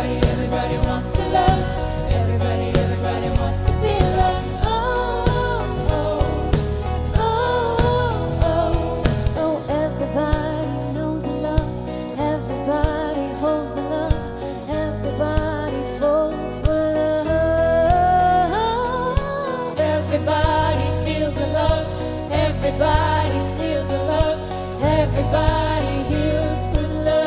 Everybody wants to love. Everybody wants to be loved. Oh, oh, oh, oh, oh. Everybody knows the love. Everybody holds the love. Everybody falls for love. Everybody feels the love. Everybody steals the love. Everybody heals with love.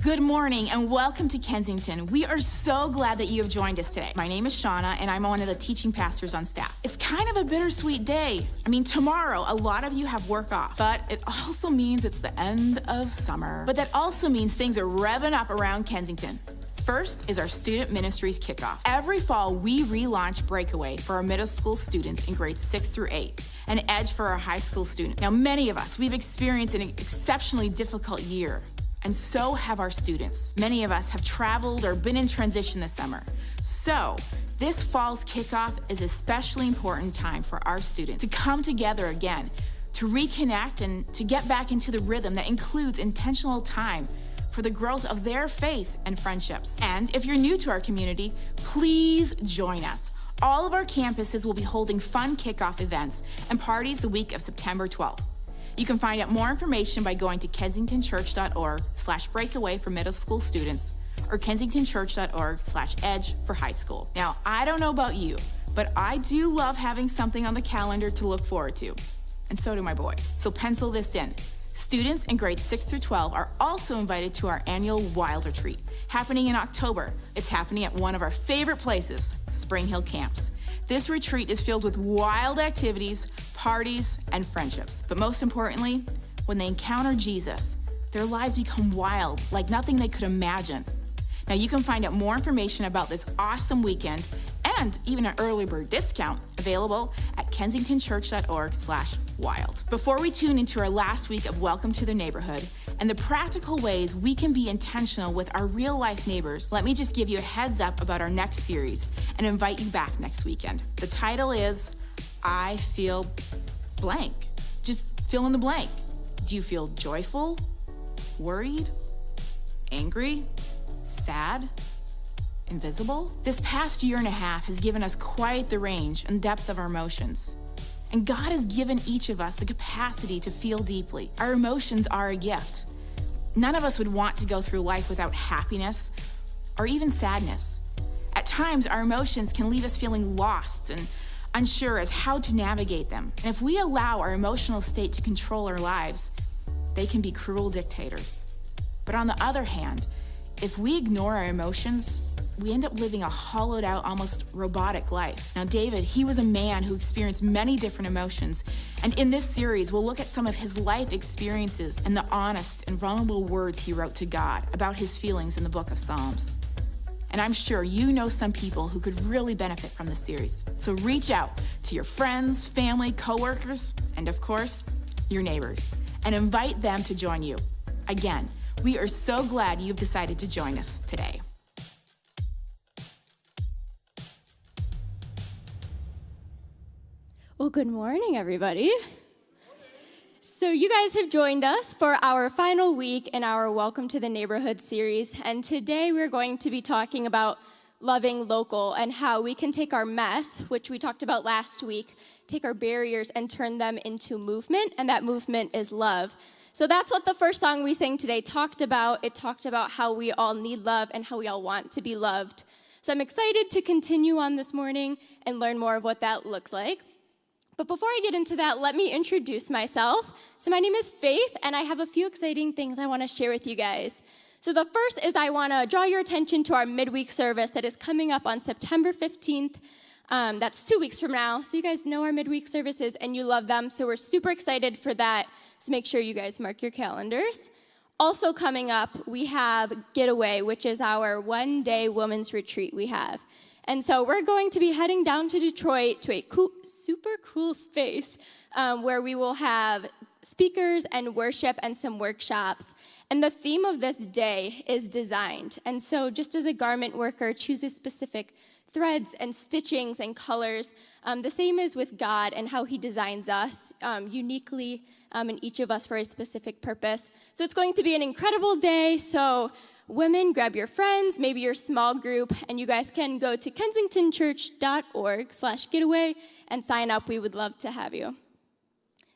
Good morning and welcome to Kensington. We are so glad that you have joined us today. My name is Shauna and I'm one of the teaching pastors on staff. It's kind of a bittersweet day. I mean, tomorrow, a lot of you have work off, but it also means it's the end of summer. But that also means things are revving up around Kensington. First is our Student Ministries Kickoff. Every fall, we relaunch Breakaway for our middle school students in grades 6 through 8, and Edge for our high school students. Now, many of us, we've experienced an exceptionally difficult year, and so have our students. Many of us have traveled or been in transition this summer. So, this fall's kickoff is an especially important time for our students to come together again, to reconnect and to get back into the rhythm that includes intentional time for the growth of their faith and friendships. And if you're new to our community, please join us. All of our campuses will be holding fun kickoff events and parties the week of September 12th. You can find out more information by going to kensingtonchurch.org/breakaway for middle school students or kensingtonchurch.org/edge for high school. Now, I don't know about you, but I do love having something on the calendar to look forward to. And so do my boys. So pencil this in. Students in grades 6 through 12 are also invited to our annual Wild Retreat, happening in October. It's happening at one of our favorite places, Spring Hill Camps. This retreat is filled with wild activities, parties, and friendships. But most importantly, when they encounter Jesus, their lives become wild, like nothing they could imagine. Now, you can find out more information about this awesome weekend and even an early bird discount available at kensingtonchurch.org/wild. Before we tune into our last week of Welcome to the Neighborhood and the practical ways we can be intentional with our real life neighbors, let me just give you a heads up about our next series and invite you back next weekend. The title is I Feel Blank. Just fill in the blank. Do you feel joyful, worried, angry, sad, invisible? This past year and a half has given us quite the range and depth of our emotions. And God has given each of us the capacity to feel deeply. Our emotions are a gift. None of us would want to go through life without happiness or even sadness. At times, our emotions can leave us feeling lost and unsure as how to navigate them. And if we allow our emotional state to control our lives, they can be cruel dictators. But on the other hand, if we ignore our emotions, we end up living a hollowed out, almost robotic life. Now, David, he was a man who experienced many different emotions. And in this series, we'll look at some of his life experiences and the honest and vulnerable words he wrote to God about his feelings in the book of Psalms. And I'm sure you know some people who could really benefit from this series. So reach out to your friends, family, coworkers, and of course, your neighbors, and invite them to join you. Again, we are so glad you've decided to join us today. Well, good morning, everybody. So you guys have joined us for our final week in our Welcome to the Neighborhood series, and today we're going to be talking about loving local and how we can take our mess, which we talked about last week, take our barriers and turn them into movement, and that movement is love. So that's what the first song we sang today talked about. It talked about how we all need love and how we all want to be loved. So I'm excited to continue on this morning and learn more of what that looks like. But before I get into that, let me introduce myself. So my name is Faith, and I have a few exciting things I want to share with you guys. So the first is I want to draw your attention to our midweek service that is coming up on September 15th. That's 2 weeks from now. So you guys know our midweek services, and you love them. So we're super excited for that. So make sure you guys mark your calendars. Also coming up, we have Getaway, which is our one-day women's retreat we have. And so we're going to be heading down to Detroit to a super cool space where we will have speakers and worship and some workshops. And the theme of this day is designed. And so just as a garment worker chooses specific threads and stitchings and colors, the same is with God and how he designs us uniquely and each of us for a specific purpose. So it's going to be an incredible day. So women, grab your friends, maybe your small group, and you guys can go to kensingtonchurch.org/getaway and sign up. We would love to have you.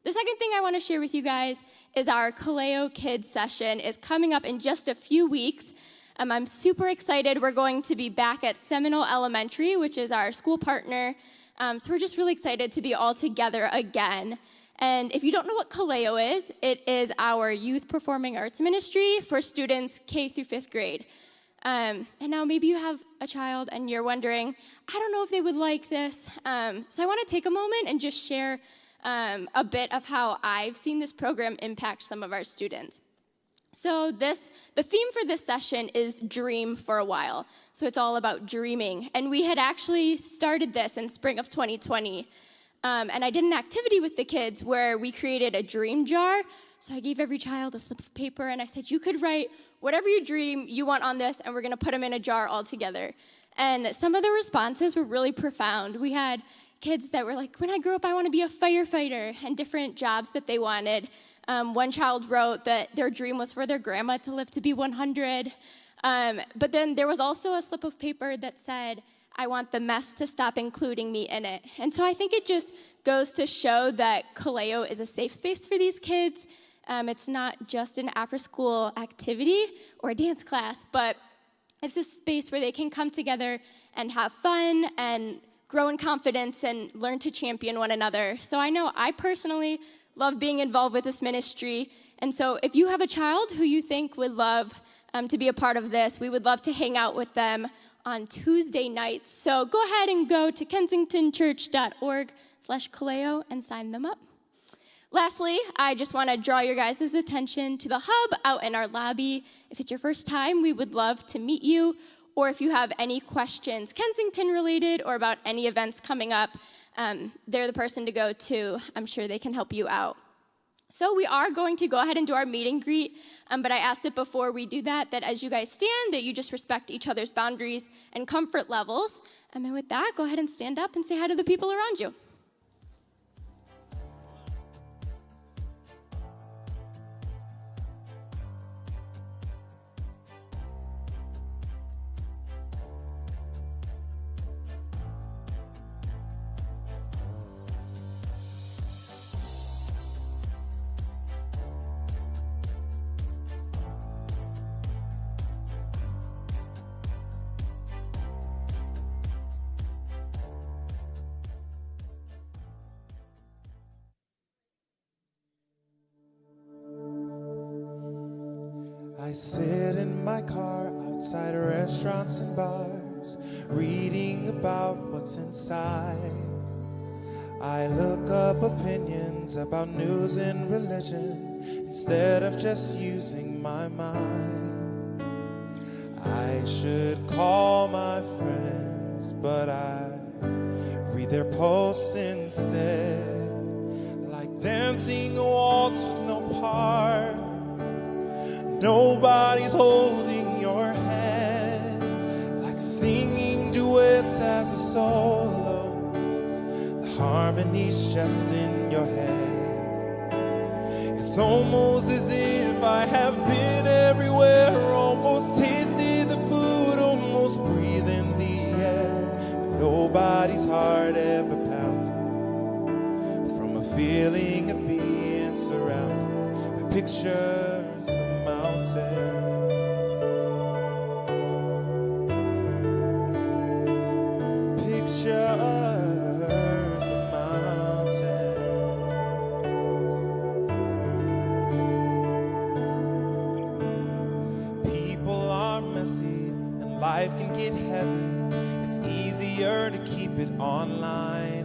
The second thing I want to share with you guys is our Kaleo Kids session is coming up in just a few weeks. I'm super excited. We're going to be back at Seminole Elementary, which is our school partner. So we're just really excited to be all together again. And if you don't know what Kaleo is, it is our youth performing arts ministry for students K through 5th grade. And now maybe you have a child and you're wondering, I don't know if they would like this. So I want to take a moment and just share a bit of how I've seen this program impact some of our students. So the theme for this session is Dream for a While. So it's all about dreaming. And we had actually started this in spring of 2020. And I did an activity with the kids where we created a dream jar. So I gave every child a slip of paper, and I said, you could write whatever you dream you want on this, and we're going to put them in a jar all together. And some of the responses were really profound. We had kids that were like, when I grow up, I want to be a firefighter, and different jobs that they wanted. One child wrote that their dream was for their grandma to live to be 100. But then there was also a slip of paper that said, I want the mess to stop including me in it. And so I think it just goes to show that Kaleo is a safe space for these kids. It's not just an after-school activity or a dance class, but it's a space where they can come together and have fun and grow in confidence and learn to champion one another. So I know I personally love being involved with this ministry. And so if you have a child who you think would love to be a part of this, we would love to hang out with them on Tuesday nights. So go ahead and go to kensingtonchurch.org/Kaleo and sign them up. Lastly, I just want to draw your guys' attention to the hub out in our lobby. If it's your first time, we would love to meet you. Or if you have any questions, Kensington related or about any events coming up, they're the person to go to. I'm sure they can help you out. So we are going to go ahead and do our meet and greet, but I asked that before we do that as you guys stand, that you just respect each other's boundaries and comfort levels. And then with that, go ahead and stand up and say hi to the people around you. I sit in my car outside restaurants and bars, reading about what's inside. I look up opinions about news and religion instead of just using my mind. I should call my friends, but I read their posts instead. Like dancing a waltz with no part. Nobody's holding your hand. Like singing duets as a solo. The harmony's just in your head. It's almost as if I have been everywhere, almost tasted the food, almost breathing the air. But nobody's heart ever pounded from a feeling of being surrounded by pictures of mountains. Pictures of mountains. People are messy and life can get heavy. It's easier to keep it online,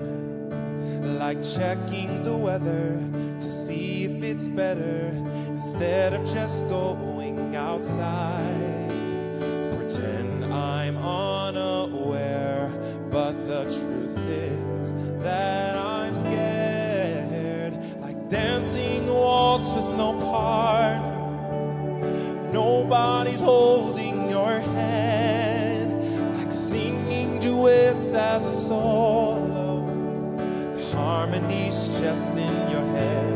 like checking the weather to see if it's better instead of just going outside. Pretend I'm unaware, but the truth is that I'm scared. Like dancing a waltz with no part. Nobody's holding your hand. Like singing duets as a solo. The harmony's just in your head.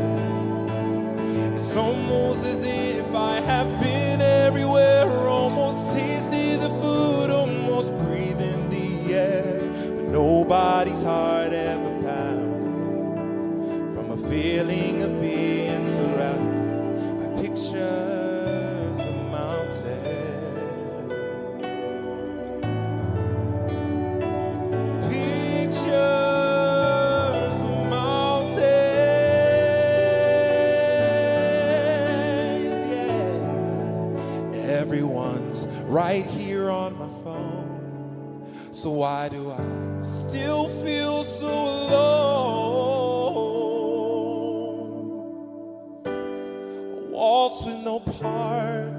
It's almost as if I have been everywhere, almost tasted the food, almost breathing the air. But nobody's heart ever pounded from a feeling of being surrounded by pictures of mountains. Pictures of mountains, yeah. Everyone's right here on my phone. So why do I still feel so alone? A waltz with no part.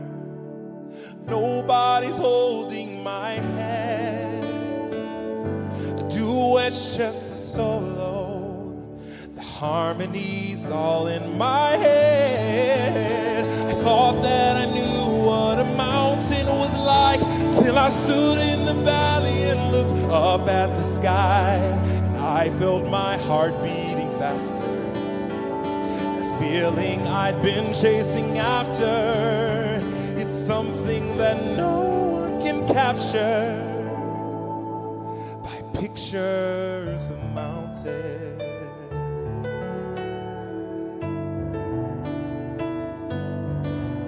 Nobody's holding my hand. A duet's just a solo. The harmony's all in my head. I thought that I knew what a mountain was like till I stood in the valley and looked up at the sky. And I felt my heart beating faster. The feeling I'd been chasing after. It's something that no one can capture by pictures of mountains.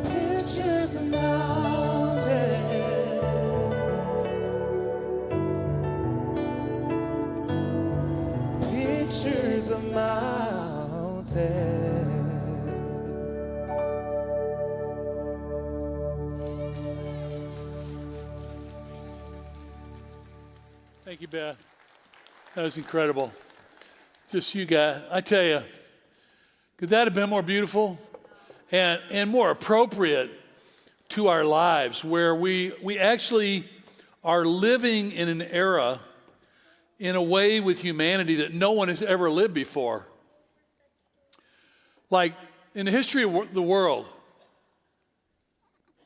Pictures of mountains. Pictures of mountains. Thank you, Beth. That was incredible. Just you guys. I tell you, could that have been more beautiful and more appropriate to our lives, where we actually are living in an era in a way with humanity that no one has ever lived before. Like in the history of the world,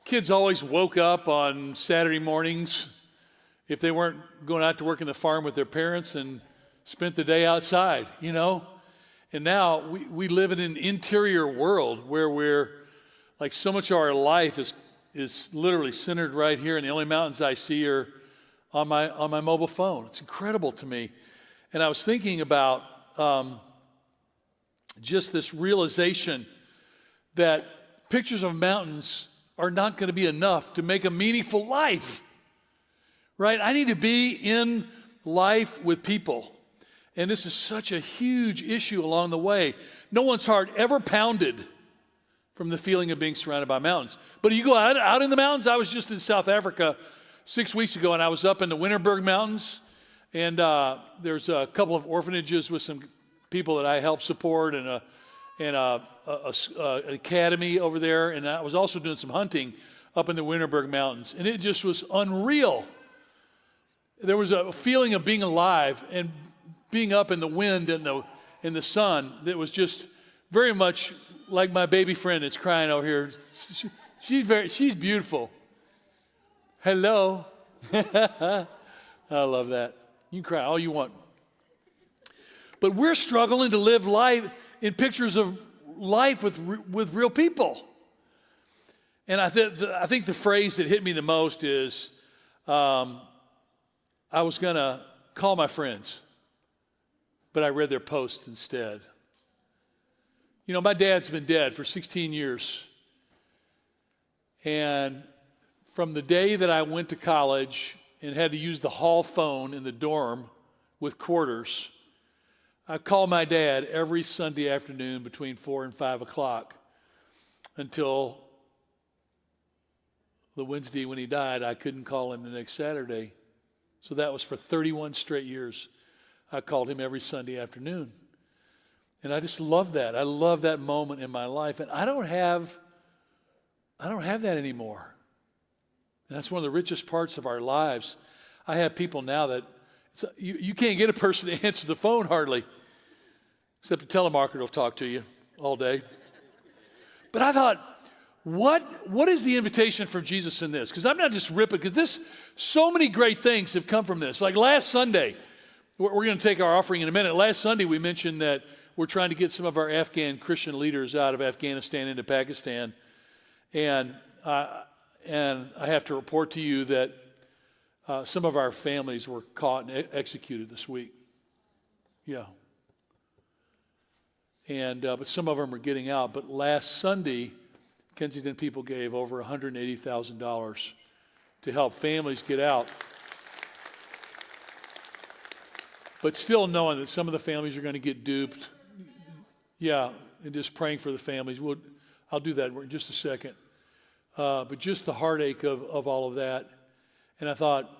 kids always woke up on Saturday mornings if they weren't going out to work in the farm with their parents and spent the day outside, you know? And now we live in an interior world where we're, like, so much of our life is literally centered right here, and the only mountains I see are on my mobile phone. It's incredible to me. And I was thinking about just this realization that pictures of mountains are not going to be enough to make a meaningful life, right? I need to be in life with people. And this is such a huge issue along the way. No one's heart ever pounded from the feeling of being surrounded by mountains. But you go out in the mountains. I was just in South Africa 6 weeks ago, and I was up in the Winterberg Mountains. And there's a couple of orphanages with some people that I help support, and an academy over there. And I was also doing some hunting up in the Winterberg Mountains, and it just was unreal. There was a feeling of being alive and being up in the wind and in the sun that was just very much like my baby friend that's crying over here. She's beautiful. Hello. I love that. You can cry all you want. But we're struggling to live life in pictures of life with real people. And I think the phrase that hit me the most is, I was going to call my friends, but I read their posts instead. You know, my dad's been dead for 16 years. And from the day that I went to college and had to use the hall phone in the dorm with quarters, I called my dad every Sunday afternoon between 4 and 5 o'clock until the Wednesday when he died. I couldn't call him the next Saturday. So that was for 31 straight years. I called him every Sunday afternoon. And I just love that. I love that moment in my life. And I don't have that anymore. And that's one of the richest parts of our lives. I have people now that you can't get a person to answer the phone hardly, except a telemarketer will talk to you all day. But I thought, what is the invitation from Jesus in this? Because I'm not just ripping, because so many great things have come from this. Like last Sunday, we're going to take our offering in a minute. Last Sunday, we mentioned that we're trying to get some of our Afghan Christian leaders out of Afghanistan into Pakistan. And I have to report to you that some of our families were caught and executed this week. Yeah. And but some of them are getting out. But last Sunday, Kensington people gave over $180,000 to help families get out. But still knowing that some of the families are going to get duped. Yeah, and just praying for the families. I'll do that in just a second. But just the heartache of all of that. And I thought,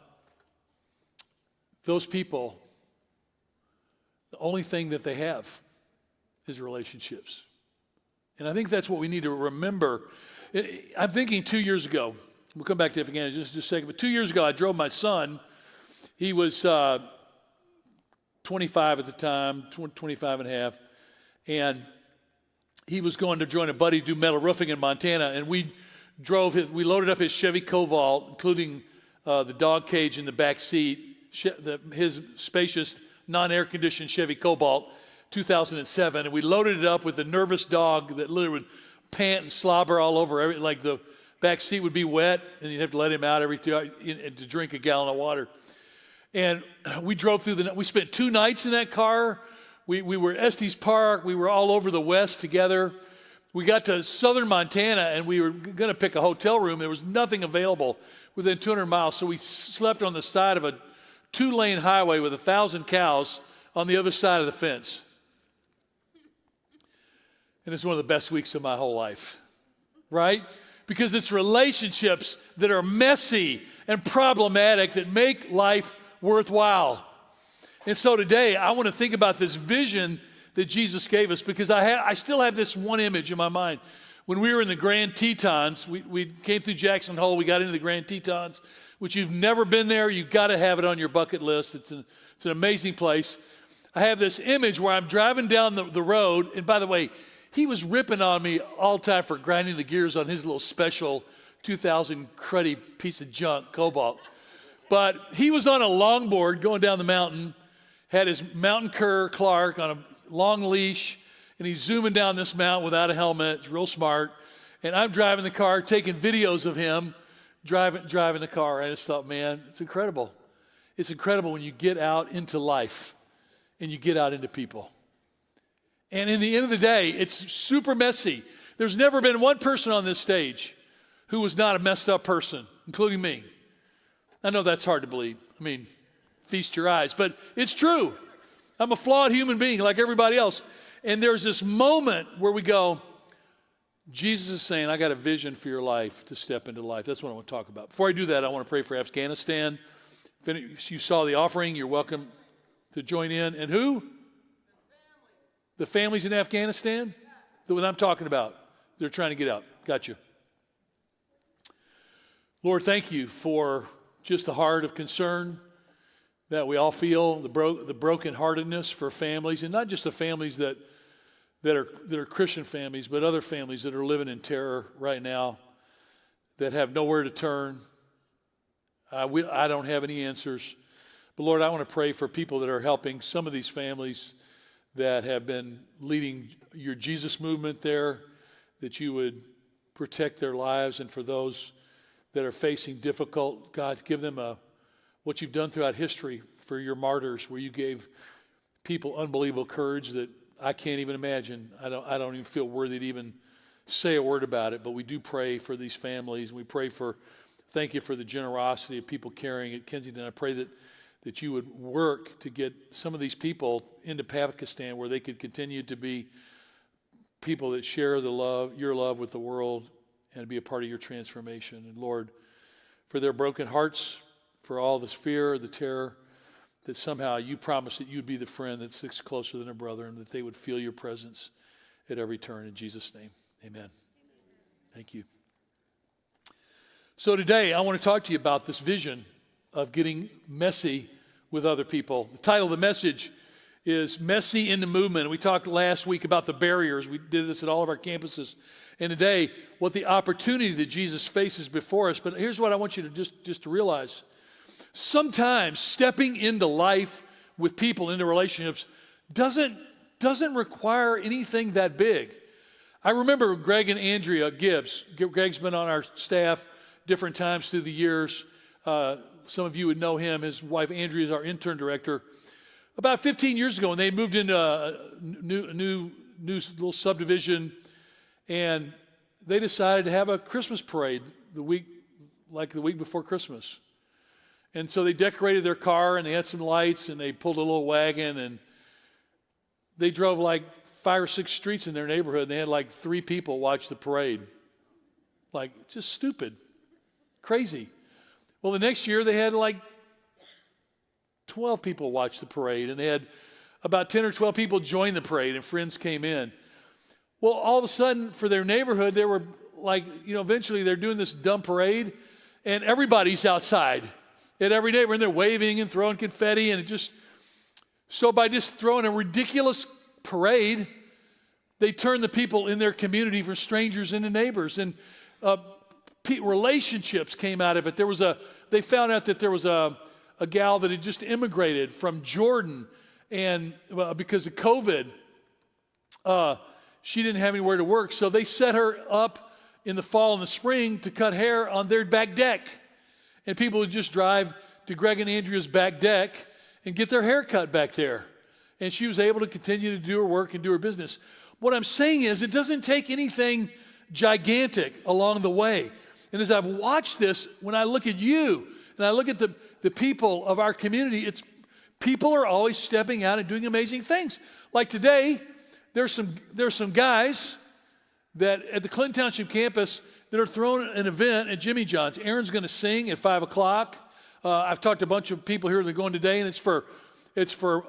those people, the only thing that they have is relationships. And I think that's what we need to remember. I'm thinking 2 years ago, we'll come back to Afghanistan in just a second, but 2 years ago I drove my son. He was 25 at the time, 25 and a half, and he was going to join a buddy to do metal roofing in Montana, and we loaded up his Chevy Cobalt, including the dog cage in the back seat, his spacious, non-air-conditioned Chevy Cobalt, 2007, and we loaded it up with a nervous dog that literally would pant and slobber all over, like the back seat would be wet, and you'd have to let him out every 2 hours to drink a gallon of water. And we drove through we spent 2 nights in that car. We were at Estes Park. We were all over the West together. We got to southern Montana, and we were going to pick a hotel room. There was nothing available within 200 miles, so we slept on the side of a 2-lane highway with 1,000 cows on the other side of the fence. And it's one of the best weeks of my whole life, right? Because it's relationships that are messy and problematic that make life worthwhile. And so today, I want to think about this vision that Jesus gave us, because I still have this one image in my mind. When we were in the Grand Tetons, we came through Jackson Hole, we got into the Grand Tetons, which you've never been there, you've got to have it on your bucket list. It's an amazing place. I have this image where I'm driving down the road, and by the way, he was ripping on me all the time for grinding the gears on his little special 2000 cruddy piece of junk, Cobalt. But he was on a longboard going down the mountain, had his mountain cur, Clark, on a long leash, and he's zooming down this mountain without a helmet. It's real smart. And I'm driving the car, taking videos of him driving the car. I just thought, man, it's incredible. It's incredible when you get out into life and you get out into people. And in the end of the day, it's super messy. There's never been one person on this stage who was not a messed up person, including me. I know that's hard to believe. I mean, feast your eyes, but it's true. I'm a flawed human being like everybody else. And there's this moment where we go, Jesus is saying, I got a vision for your life to step into life. That's what I want to talk about. Before I do that, I want to pray for Afghanistan. If you saw the offering, you're welcome to join in. And who? The families in Afghanistan? The one I'm talking about. They're trying to get out. Gotcha. Lord, thank you for just the heart of concern that we all feel, the brokenheartedness for families, and not just the families that are Christian families, but other families that are living in terror right now, that have nowhere to turn. I don't have any answers. But Lord, I want to pray for people that are helping some of these families that have been leading your Jesus movement there, that you would protect their lives, and for those that are facing difficult, God, give them what you've done throughout history for your martyrs, where you gave people unbelievable courage that I can't even imagine. I don't even feel worthy to even say a word about it, but we do pray for these families. We pray thank you for the generosity of people caring at Kensington. I pray that you would work to get some of these people into Pakistan, where they could continue to be people that share your love with the world, and be a part of your transformation. And Lord, for their broken hearts, for all this fear, the terror, that somehow you promised that you'd be the friend that sticks closer than a brother, and that they would feel your presence at every turn. In Jesus' name, amen. Thank you. So today, I want to talk to you about this vision of getting messy with other people. The title of the message is Messy in the Movement. And we talked last week about the barriers. We did this at all of our campuses. And today, what the opportunity that Jesus faces before us. But here's what I want you to just to realize. Sometimes stepping into life with people, into relationships, doesn't require anything that big. I remember Greg and Andrea Gibbs. Greg's been on our staff different times through the years. Some of you would know him. His wife Andrea is our intern director. About 15 years ago, when they moved into a new little subdivision, and they decided to have a Christmas parade the week before Christmas. And so they decorated their car, and they had some lights, and they pulled a little wagon, and they drove like 5 or 6 streets in their neighborhood, and they had like 3 people watch the parade. Like, just stupid, crazy. Well, the next year they had like 12 people watch the parade, and they had about 10 or 12 people join the parade, and friends came in. Well, all of a sudden, for their neighborhood, they were like, eventually they're doing this dumb parade, and everybody's outside at every neighborhood, and they're waving and throwing confetti, and so by just throwing a ridiculous parade, they turned the people in their community from strangers into neighbors, and relationships came out of it. They found out that there was a gal that had just immigrated from Jordan, and because of COVID, she didn't have anywhere to work, so they set her up in the fall and the spring to cut hair on their back deck. And people would just drive to Greg and Andrea's back deck and get their hair cut back there. And she was able to continue to do her work and do her business. What I'm saying is, it doesn't take anything gigantic along the way. And as I've watched this, when I look at you and I look at the people of our community, people are always stepping out and doing amazing things. Like today, there's some guys that at the Clinton Township campus that are throwing an event at Jimmy John's. Aaron's going to sing at 5 o'clock. I've talked to a bunch of people here that are going today, and it's for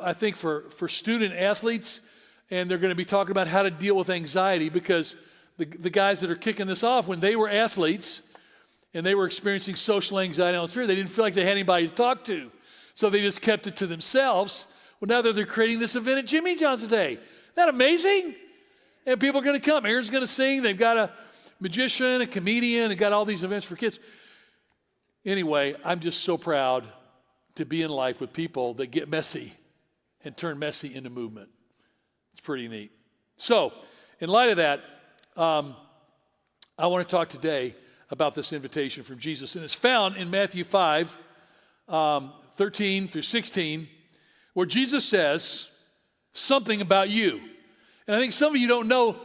I think for student athletes, and they're going to be talking about how to deal with anxiety, because the guys that are kicking this off, when they were athletes and they were experiencing social anxiety and fear, they didn't feel like they had anybody to talk to, so they just kept it to themselves. Well, now they're creating this event at Jimmy John's today. Isn't that amazing? And people are going to come. Aaron's going to sing. They've got a magician, a comedian, and got all these events for kids. Anyway, I'm just so proud to be in life with people that get messy and turn messy into movement. It's pretty neat. So, in light of that, I want to talk today about this invitation from Jesus. And it's found in Matthew 5, 13 through 16, where Jesus says something about you. And I think some of you don't know,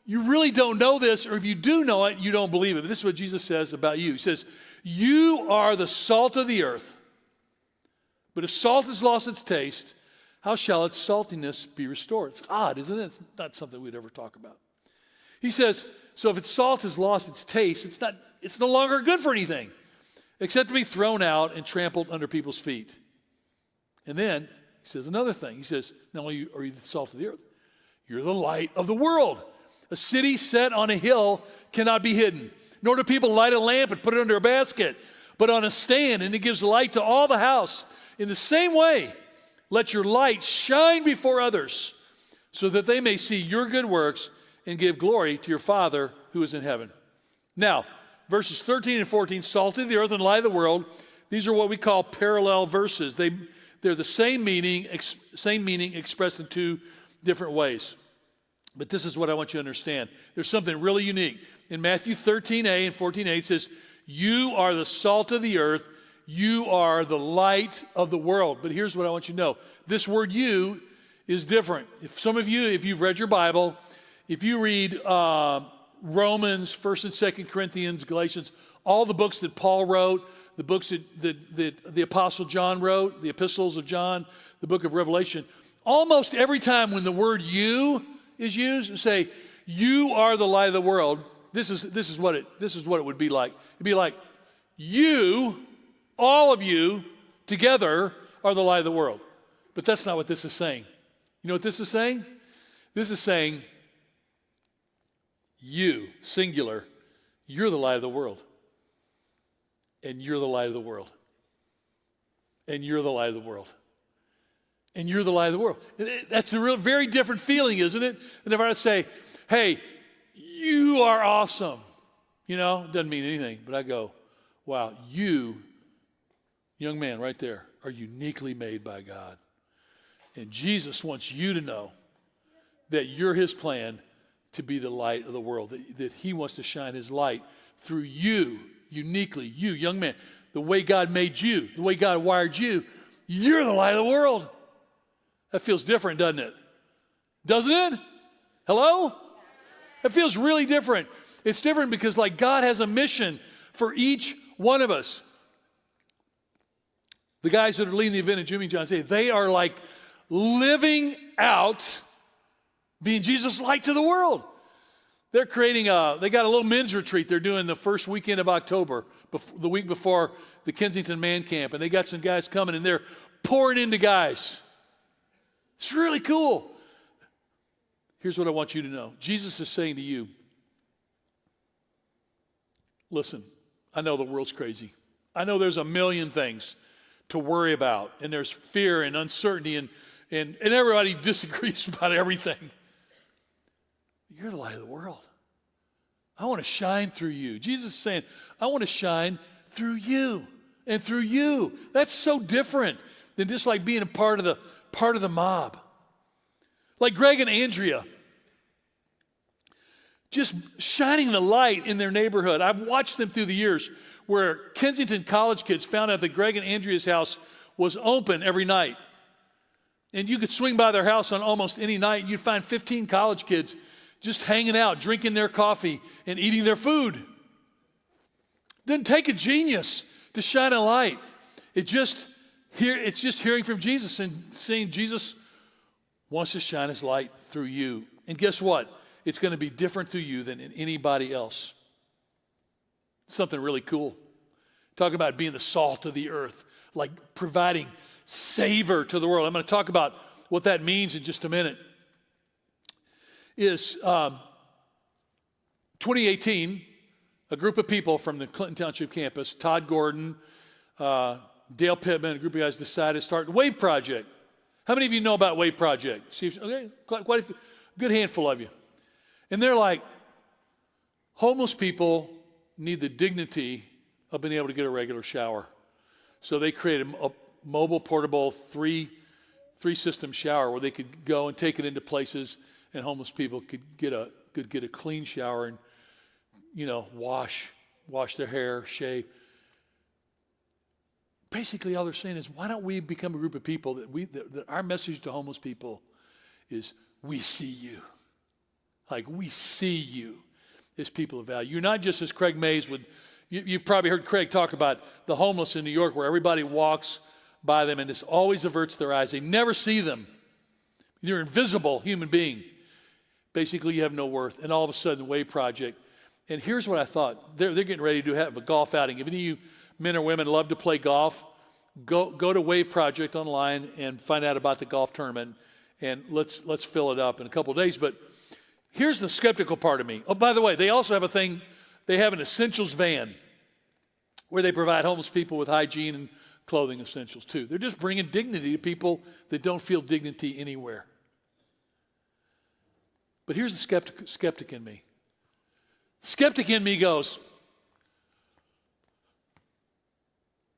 you really don't know this, or if you do know it, you don't believe it. But this is what Jesus says about you. He says, you are the salt of the earth. But if salt has lost its taste, how shall its saltiness be restored? It's odd, isn't it? It's not something we'd ever talk about. He says, so if its salt has lost its taste, it's no longer good for anything except to be thrown out and trampled under people's feet. And then he says another thing. He says, not only are you the salt of the earth, you're the light of the world. A city set on a hill cannot be hidden. Nor do people light a lamp and put it under a basket, but on a stand, and it gives light to all the house. In the same way, let your light shine before others, so that they may see your good works and give glory to your Father who is in heaven. Now, verses 13 and 14, salt of the earth and light of the world. These are what we call parallel verses. They're the same meaning expressed in two different ways. But this is what I want you to understand. There's something really unique. In Matthew 13a and 14a, it says, you are the salt of the earth. You are the light of the world. But here's what I want you to know. This word you is different. If some of you, if you've read your Bible, if you read Romans, 1st and 2nd Corinthians, Galatians, all the books that Paul wrote, the books that the Apostle John wrote, the epistles of John, the book of Revelation, almost every time when the word you is used, say, you are the light of the world, this is what it would be like. It'd be like, you, all of you, together are the light of the world. But that's not what this is saying. You know what this is saying? This is saying, you, singular, you're the light of the world. And you're the light of the world. And you're the light of the world. And you're the light of the world. That's a very different feeling, isn't it? And if I were to say, hey, you are awesome. You know, it doesn't mean anything, but I go, wow, you, young man right there, are uniquely made by God. And Jesus wants you to know that you're his plan to be the light of the world, that he wants to shine his light through you, uniquely, you, young man. The way God made you, the way God wired you, you're the light of the world. That feels different, doesn't it? Doesn't it? Hello? It feels really different. It's different because like God has a mission for each one of us. The guys that are leading the event at Jimmy John say they are like living out being Jesus' light to the world. They're creating they got a little men's retreat they're doing the first weekend of October, the week before the Kensington Man Camp. And they got some guys coming and they're pouring into guys. It's really cool. Here's what I want you to know. Jesus is saying to you, listen, I know the world's crazy. I know there's a million things to worry about, and there's fear and uncertainty, and everybody disagrees about everything. You're the light of the world. I want to shine through you. Jesus is saying, I want to shine through you and through you. That's so different than just like being a part of the mob. Like Greg and Andrea, just shining the light in their neighborhood. I've watched them through the years where Kensington college kids found out that Greg and Andrea's house was open every night. And you could swing by their house on almost any night and you'd find 15 college kids just hanging out, drinking their coffee and eating their food. Didn't take a genius to shine a light. It's just hearing from Jesus and seeing Jesus wants to shine his light through you. And guess what? It's going to be different through you than in anybody else. Something really cool. Talk about being the salt of the earth, like providing savor to the world. I'm going to talk about what that means in just a minute. Is 2018, a group of people from the Clinton Township campus, Todd Gordon, Dale Pittman, a group of guys decided to start the Wave Project. How many of you know about Wave Project? Okay, quite a good handful of you. And they're like, homeless people need the dignity of being able to get a regular shower. So they created a mobile, portable, three-system shower where they could go and take it into places and homeless people could get a clean shower and, wash their hair, shave. Basically, all they're saying is, why don't we become a group of people that our message to homeless people is, we see you. Like, we see you as people of value. You're not just as Craig Mays would, you've probably heard Craig talk about the homeless in New York where everybody walks by them and just always averts their eyes. They never see them. You're an invisible human being. Basically, you have no worth. And all of a sudden, the Wave Project. And here's what I thought. They're getting ready to have a golf outing. If any of you men or women love to play golf, go to Wave Project online and find out about the golf tournament. And let's fill it up in a couple of days. But here's the skeptical part of me. Oh, by the way, they also have a thing they have an essentials van where they provide homeless people with hygiene and clothing essentials too. They're just bringing dignity to people that don't feel dignity anywhere. But here's the skeptic in me. Skeptic in me goes,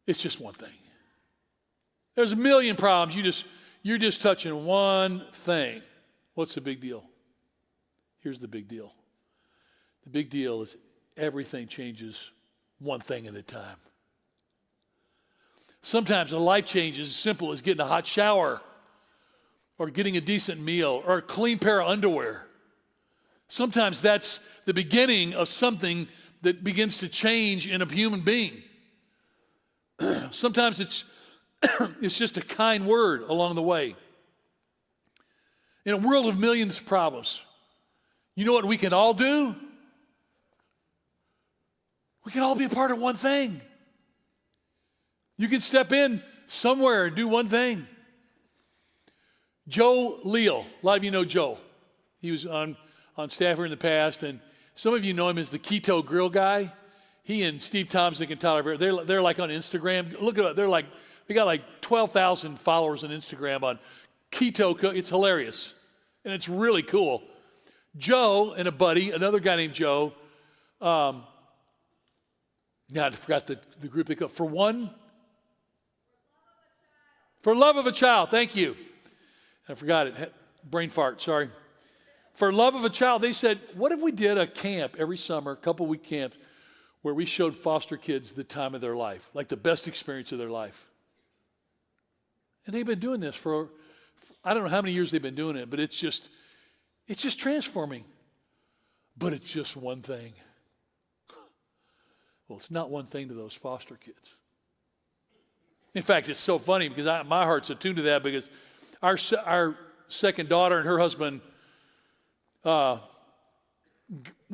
it's just one thing. There's a million problems. You're just touching one thing. What's the big deal? Here's the big deal. The big deal is everything changes one thing at a time. Sometimes a life change is as simple as getting a hot shower or getting a decent meal or a clean pair of underwear. Sometimes that's the beginning of something that begins to change in a human being. Sometimes it's just a kind word along the way. In a world of millions of problems, you know what we can all do? We can all be a part of one thing. You can step in somewhere and do one thing. Joe Leal, a lot of you know Joe. He was on staff here in the past, and some of you know him as the Keto Grill guy. He and Steve Tomsick and Tyler, they're like on Instagram. Look at it, they got like 12,000 followers on Instagram on Keto. It's hilarious, and it's really cool. Joe and a buddy, another guy named Joe. I forgot the group they call For love of a child. Thank you. I forgot it. Brain fart. Sorry. For love of a child, they said, what if we did a camp every summer, a couple-week camp, where we showed foster kids the time of their life, like the best experience of their life? And they've been doing this for I don't know how many years they've been doing it, but it's just transforming. But it's just one thing. Well, it's not one thing to those foster kids. In fact, it's so funny because my heart's attuned to that because our second daughter and her husband, when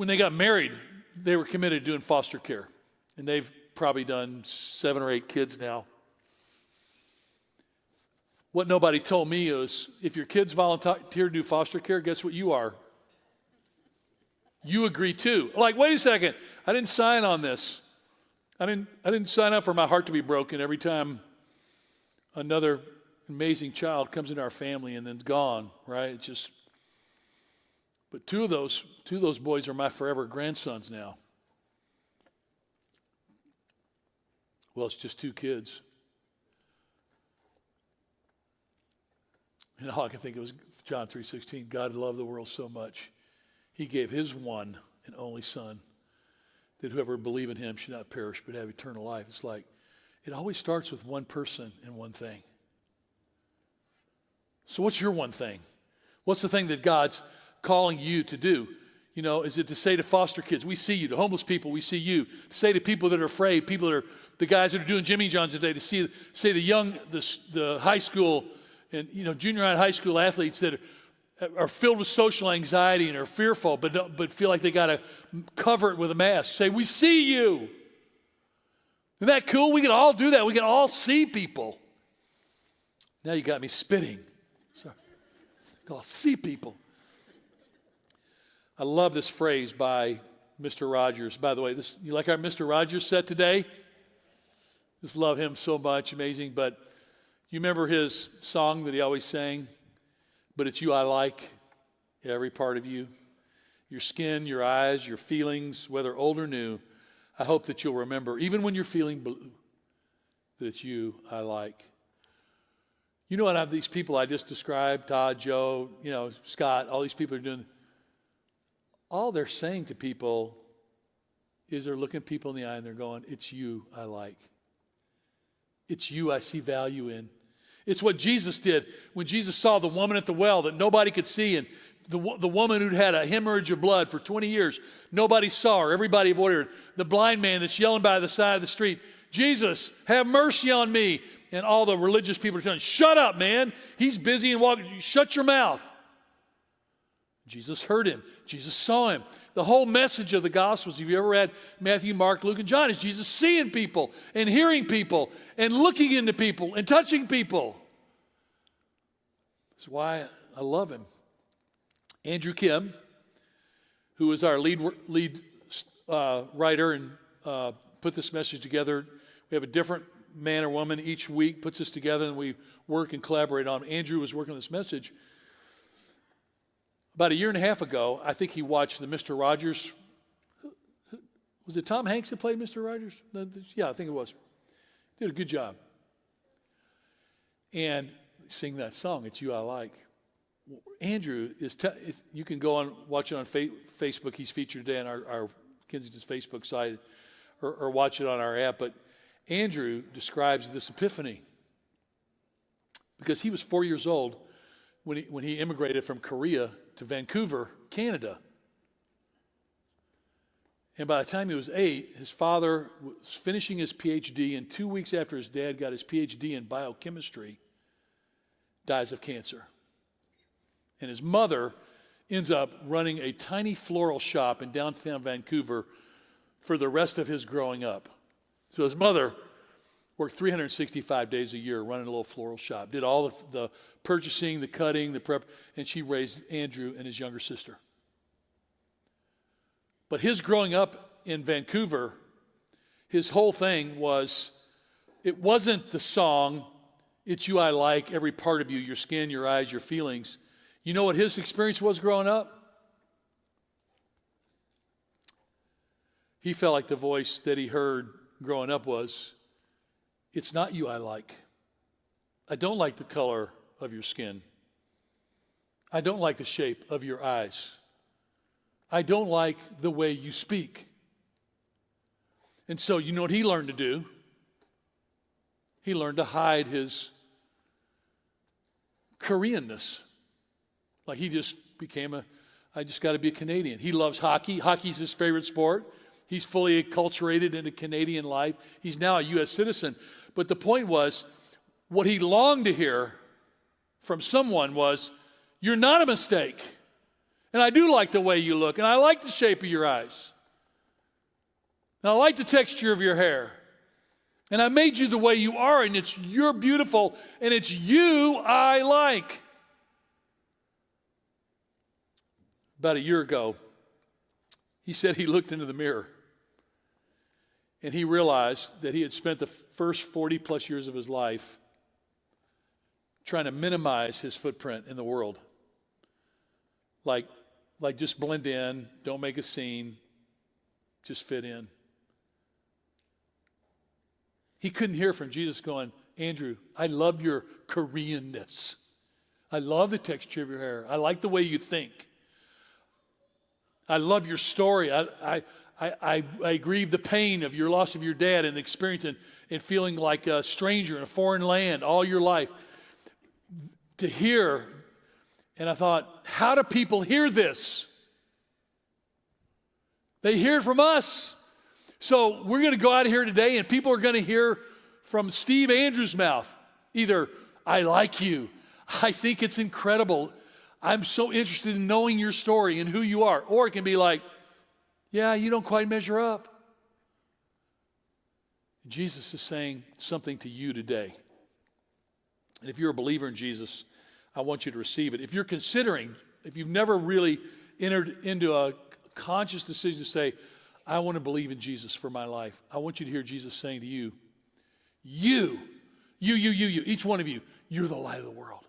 they got married, they were committed to doing foster care. And they've probably done 7 or 8 kids now. What nobody told me is, if your kids volunteer to do foster care, guess what you are? You agree too. Like, wait a second, I didn't sign on this. I didn't sign up for my heart to be broken every time another amazing child comes into our family and then's gone, right? It's just, but two of those boys are my forever grandsons now. Well, it's just 2 kids. And all I can think of was John 3:16. God loved the world so much, he gave his one and only son, that whoever believe in him should not perish but have eternal life. It's like, it always starts with one person and one thing. So what's your one thing? What's the thing that God's calling you to do? You know, is it to say to foster kids, we see you, to homeless people, we see you, to say to people that are afraid, people that are, the guys that are doing Jimmy John's today, to say the high school and, junior high school athletes that are filled with social anxiety and are fearful, but feel like they got to cover it with a mask. Say, we see you. Isn't that cool? We can all do that. We can all see people. Now you got me spitting. Sorry. I'll see people. I love this phrase by Mr. Rogers. By the way, you like our Mr. Rogers set today? Just love him so much. Amazing. But you remember his song that he always sang? But it's you I like, every part of you. Your skin, your eyes, your feelings, whether old or new. I hope that you'll remember, even when you're feeling blue, that it's you I like. You know what these people I just described, Todd, Joe, Scott, all these people are doing. All they're saying to people is they're looking people in the eye and they're going, it's you I like. It's you I see value in. It's what Jesus did when Jesus saw the woman at the well that nobody could see, and the woman who'd had a hemorrhage of blood for 20 years. Nobody saw her. Everybody avoided her. The blind man that's yelling by the side of the street, Jesus, have mercy on me. And all the religious people are telling, shut up, man. He's busy and walking. Shut your mouth. Jesus heard him. Jesus saw him. The whole message of the Gospels, if you ever read Matthew, Mark, Luke, and John, is Jesus seeing people and hearing people and looking into people and touching people. That's why I love him. Andrew Kim, who is our lead writer and put this message together. We have a different man or woman each week puts this together, and we work and collaborate on it. Andrew was working on this message. About a year and a half ago, I think he watched the Mr. Rogers. Was it Tom Hanks that played Mr. Rogers? Yeah, I think it was. Did a good job. And sing that song, It's You I Like. Andrew you can go on, watch it on Facebook. He's featured today on our Kensington's Facebook site, or watch it on our app. But Andrew describes this epiphany because he was 4 years old when he immigrated from Korea to Vancouver, Canada. And by the time he was 8, his father was finishing his PhD, and 2 weeks after his dad got his PhD in biochemistry, dies of cancer. And his mother ends up running a tiny floral shop in downtown Vancouver for the rest of his growing up. So his mother worked 365 days a year running a little floral shop, did all the purchasing, the cutting, the prep, and she raised Andrew and his younger sister. But his growing up in Vancouver, his whole thing was, it wasn't the song, It's You I Like, every part of you, your skin, your eyes, your feelings. You know what his experience was growing up? He felt like the voice that he heard growing up was, it's not you I like. I don't like the color of your skin. I don't like the shape of your eyes. I don't like the way you speak. And so you know what he learned to do? He learned to hide his Koreanness. Like he just became I just got to be a Canadian. He loves hockey. Hockey's his favorite sport. He's fully acculturated into Canadian life. He's now a U.S. citizen. But the point was, what he longed to hear from someone was, you're not a mistake. And I do like the way you look. And I like the shape of your eyes. And I like the texture of your hair. And I made you the way you are. And you're beautiful. And it's you I like. About a year ago, he said he looked into the mirror. And he realized that he had spent the first 40 plus years of his life trying to minimize his footprint in the world. Like just blend in, don't make a scene, just fit in. He couldn't hear from Jesus going, Andrew, I love your Koreanness. I love the texture of your hair. I like the way you think. I love your story. I grieve the pain of your loss of your dad and the experience and feeling like a stranger in a foreign land all your life. To hear, and I thought, how do people hear this? They hear it from us. So we're going to go out of here today and people are going to hear from Steve Andrews' mouth. Either, I like you. I think it's incredible. I'm so interested in knowing your story and who you are. Or it can be like, yeah, you don't quite measure up. Jesus is saying something to you today. And if you're a believer in Jesus, I want you to receive it. If you're considering, if you've never really entered into a conscious decision to say, I want to believe in Jesus for my life, I want you to hear Jesus saying to you, you, each one of you, you're the light of the world.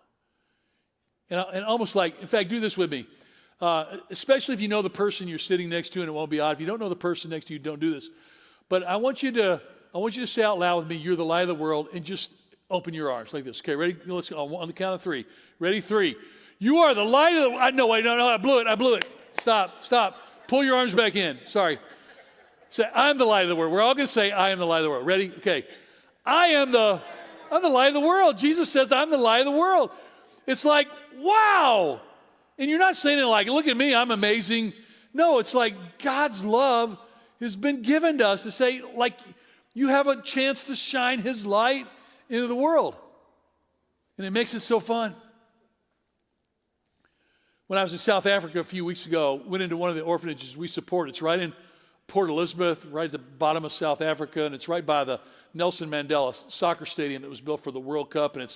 And almost like, in fact, do this with me. Especially if you know the person you're sitting next to, and it won't be odd. If you don't know the person next to you, don't do this. But I want you to say out loud with me, you're the light of the world, and just open your arms like this. Okay, ready? Let's go on the count of 3. Ready? 3. You are the light of the... No, I blew it. Stop. Pull your arms back in. Sorry. Say, I'm the light of the world. We're all going to say, I am the light of the world. Ready? Okay. I'm the light of the world. Jesus says, I'm the light of the world. It's like, wow. And you're not saying it like, look at me, I'm amazing. No, it's like God's love has been given to us to say, like, you have a chance to shine his light into the world. And it makes it so fun. When I was in South Africa a few weeks ago, went into one of the orphanages we support. It's right in Port Elizabeth, right at the bottom of South Africa, and it's right by the Nelson Mandela soccer stadium that was built for the World Cup, and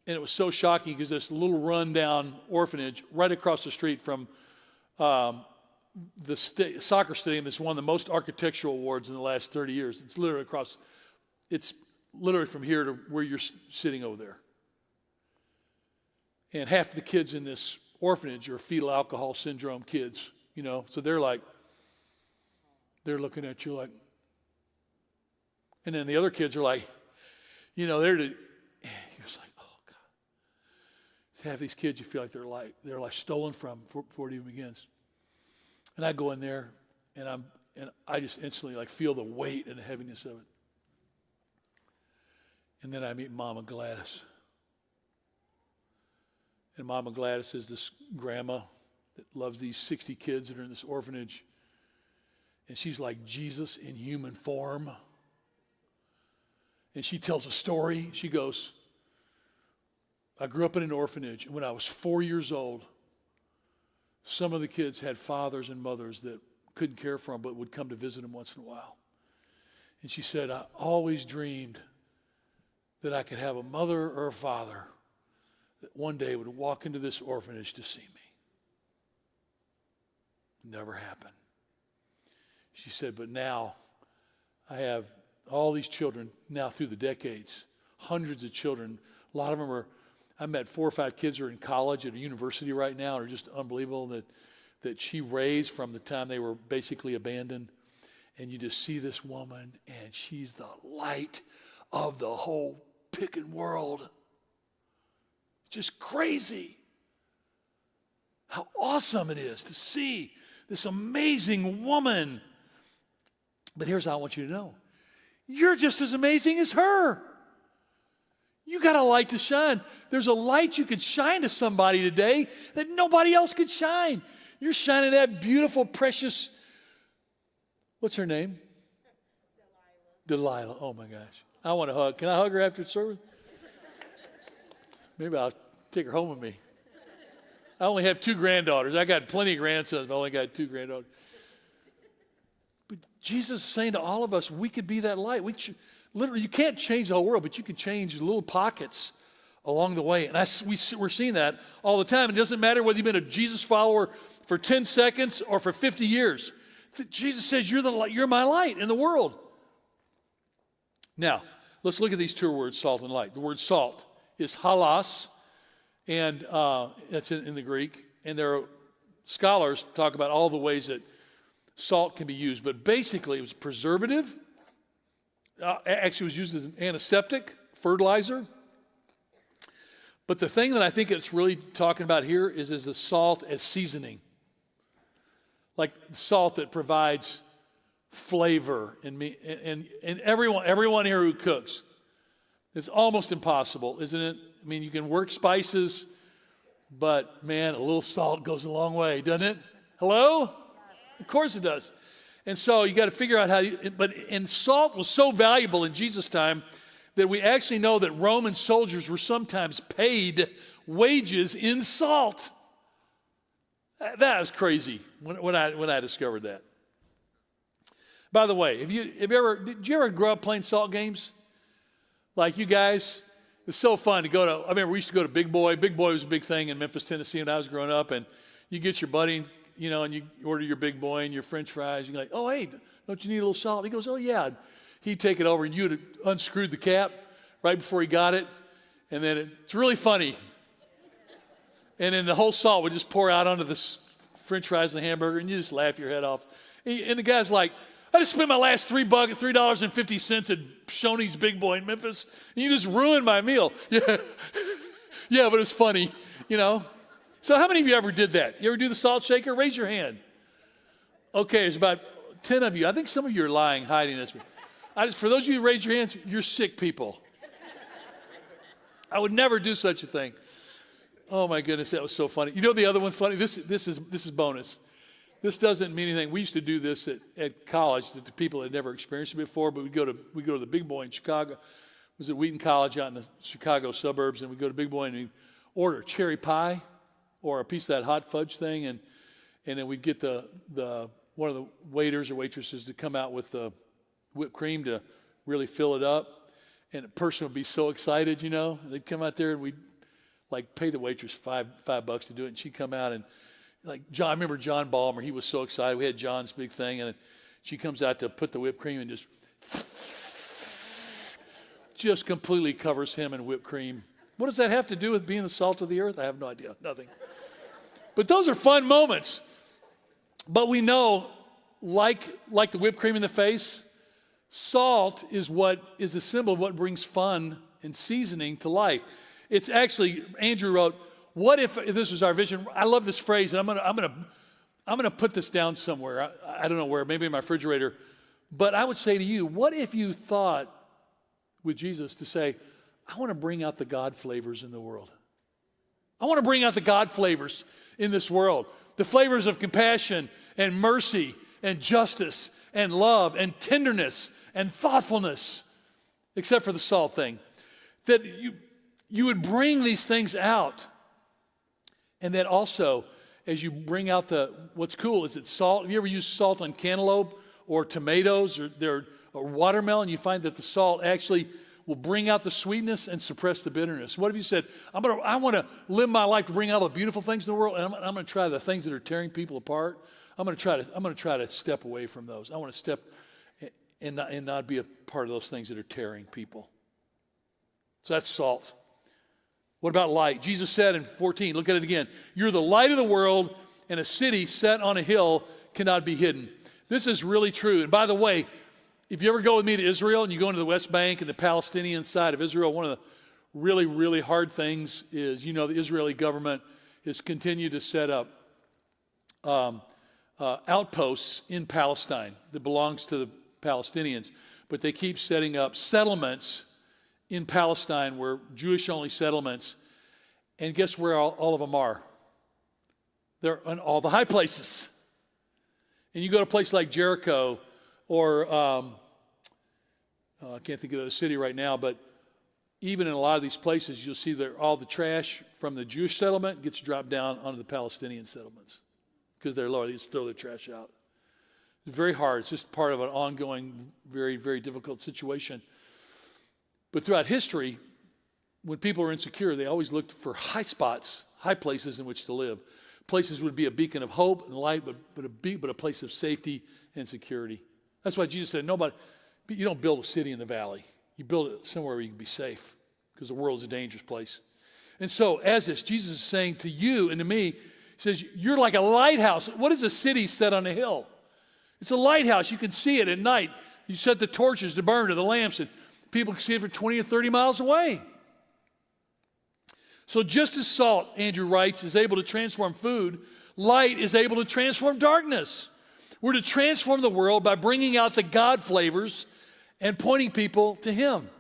it was so shocking because this little rundown orphanage right across the street from the soccer stadium has won the most architectural awards in the last 30 years. It's literally from here to where you're sitting over there. And half the kids in this orphanage are fetal alcohol syndrome kids, so they're looking at you like, and then the other kids are like, you're just like, oh God. Half these kids, you feel like they're stolen from before it even begins. And I go in there, and I just instantly feel the weight and the heaviness of it. And then I meet Mama Gladys. And Mama Gladys is this grandma that loves these 60 kids that are in this orphanage. And she's like Jesus in human form. And she tells a story. She goes, I grew up in an orphanage, and when I was 4 years old, some of the kids had fathers and mothers that couldn't care for them but would come to visit them once in a while. And she said, I always dreamed that I could have a mother or a father that one day would walk into this orphanage to see me. Never happened. She said, but now I have all these children now through the decades, hundreds of children. A lot of them I met 4 or 5 kids who are in college at a university right now and are just unbelievable that she raised from the time they were basically abandoned. And you just see this woman, and she's the light of the whole picking world. Just crazy how awesome it is to see this amazing woman. But here's how I want you to know. You're just as amazing as her. You got a light to shine. There's a light you could shine to somebody today that nobody else could shine. You're shining that beautiful, precious, what's her name? Delilah. Oh my gosh. I want to hug. Can I hug her after the service? Maybe I'll take her home with me. I only have 2 granddaughters. I got plenty of grandsons, but I only got 2 granddaughters. But Jesus is saying to all of us, we could be that light. Literally, you can't change the whole world, but you can change little pockets along the way. And we're seeing that all the time. It doesn't matter whether you've been a Jesus follower for 10 seconds or for 50 years. Jesus says, you're the light, you're my light in the world. Now, let's look at these 2 words, salt and light. The word salt is halas, and that's in the Greek. And there are scholars talk about all the ways that salt can be used. But basically, it was preservative. Actually, it was used as an antiseptic, fertilizer. But the thing that I think it's really talking about here is the salt as seasoning. Like salt that provides flavor and everyone here who cooks. It's almost impossible, isn't it? I mean, you can work spices, but man, a little salt goes a long way, doesn't it? Hello? Yes. Of course it does. And so you got to figure out and salt was so valuable in Jesus' time that we actually know that Roman soldiers were sometimes paid wages in salt. That was crazy when I discovered that. By the way, did you ever grow up playing salt games? Like you guys? It was so fun to go to. I remember we used to go to Big Boy. Big Boy was a big thing in Memphis, Tennessee when I was growing up. And you get your buddy, and you order your Big Boy and your French fries. You're like, oh, hey, don't you need a little salt? He goes, oh, yeah. He'd take it over, and you'd unscrewed the cap right before he got it. And then it's really funny. And then the whole salt would just pour out onto the French fries and the hamburger, and you just laugh your head off. And the guy's like, I just spent my last $3.50 at Shoney's Big Boy in Memphis, and you just ruined my meal. Yeah, yeah, but it's funny, So how many of you ever did that? You ever do the salt shaker? Raise your hand. Okay, there's about 10 of you. I think some of you are lying, hiding this. For those of you who raise your hands, you're sick people. I would never do such a thing. Oh my goodness, that was so funny. You know the other one's funny? This is bonus. This doesn't mean anything. We used to do this at college to people that had never experienced it before, but we go to the Big Boy in Chicago. It was at Wheaton College out in the Chicago suburbs, and we go to Big Boy and we order cherry pie or a piece of that hot fudge thing, and then we'd get the one of the waiters or waitresses to come out with the whipped cream to really fill it up, and the person would be so excited, They'd come out there and we'd pay the waitress $5 to do it, and she'd come out and Like John, I remember John Ballmer, he was so excited. We had John's big thing, and she comes out to put the whipped cream and just completely covers him in whipped cream. What does that have to do with being the salt of the earth? I have no idea, nothing. But those are fun moments. But we know, like the whipped cream in the face, salt is a symbol of what brings fun and seasoning to life. It's actually, Andrew wrote, what if this was our vision? I love this phrase, and I'm gonna put this down somewhere. I don't know where, maybe in my refrigerator. But I would say to you, what if you thought with Jesus to say, I want to bring out the God flavors in the world. I want to bring out the God flavors in this world. The flavors of compassion and mercy and justice and love and tenderness and thoughtfulness, except for the salt thing. That you would bring these things out. And that also, as you bring out what's cool is it's salt. Have you ever used salt on cantaloupe or tomatoes or watermelon? You find that the salt actually will bring out the sweetness and suppress the bitterness. What if you said, I want to live my life to bring out all the beautiful things in the world, and I'm going to try the things that are tearing people apart. I'm going to try to step away from those. I want to step and not be a part of those things that are tearing people. So that's salt. What about light? Jesus said in 14, look at it again. You're the light of the world, and a city set on a hill cannot be hidden. This is really true. And by the way, if you ever go with me to Israel and you go into the West Bank and the Palestinian side of Israel, one of the really, really hard things is, the Israeli government has continued to set up outposts in Palestine that belongs to the Palestinians. But they keep setting up settlements in Palestine where Jewish-only settlements. And guess where all of them are? They're in all the high places. And you go to a place like Jericho or I can't think of the city right now, but even in a lot of these places, you'll see that all the trash from the Jewish settlement gets dropped down onto the Palestinian settlements because they're low. They just throw their trash out. It's very hard. It's just part of an ongoing, very, very difficult situation. But throughout history, when people were insecure, they always looked for high spots, high places in which to live. Places would be a beacon of hope and light, but a place of safety and security. That's why Jesus said, you don't build a city in the valley. You build it somewhere where you can be safe because the world is a dangerous place. And so as this, Jesus is saying to you and to me, he says, you're like a lighthouse. What is a city set on a hill? It's a lighthouse. You can see it at night. You set the torches to burn to the lamps, and people can see it for 20 or 30 miles away. So just as salt, Andrew writes, is able to transform food, light is able to transform darkness. We're to transform the world by bringing out the God flavors and pointing people to Him.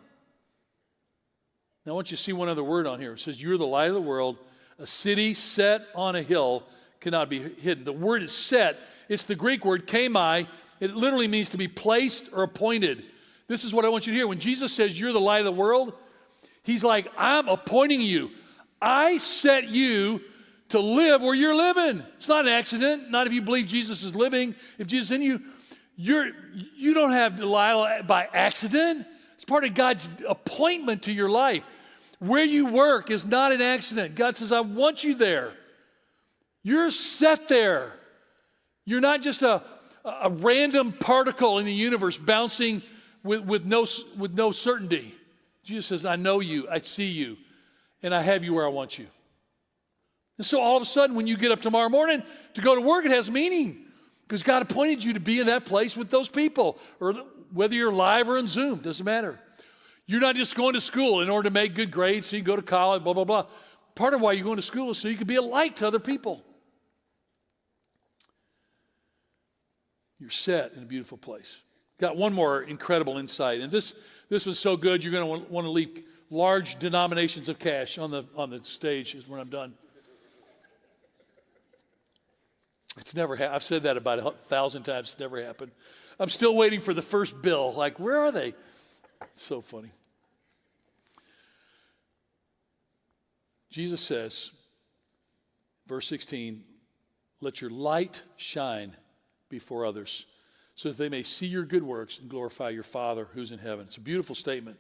Now I want you to see one other word on here. It says, you're the light of the world. A city set on a hill cannot be hidden. The word is set. It's the Greek word kamai. It literally means to be placed or appointed. This is what I want you to hear. When Jesus says you're the light of the world, He's like, I'm appointing you. I set you to live where you're living. It's not an accident. Not if you believe Jesus is living. If Jesus is in you, you don't have Delilah by accident. It's part of God's appointment to your life. Where you work is not an accident. God says, I want you there. You're set there. You're not just a random particle in the universe bouncing with no certainty. Jesus says, I know you, I see you, and I have you where I want you. And so all of a sudden, when you get up tomorrow morning to go to work, it has meaning because God appointed you to be in that place with those people, or whether you're live or in Zoom, doesn't matter. You're not just going to school in order to make good grades so you can go to college, blah, blah, blah. Part of why you're going to school is so you can be a light to other people. You're set in a beautiful place. Got one more incredible insight, and this was so good you're going to want to leave large denominations of cash on the stage when I'm done. It's never happened. I've said that about 1,000 times. It's never happened. I'm still waiting for the first bill. Like, where are they? It's so funny. Jesus says, verse 16, let your light shine before others, so that they may see your good works and glorify your Father who's in heaven. It's a beautiful statement.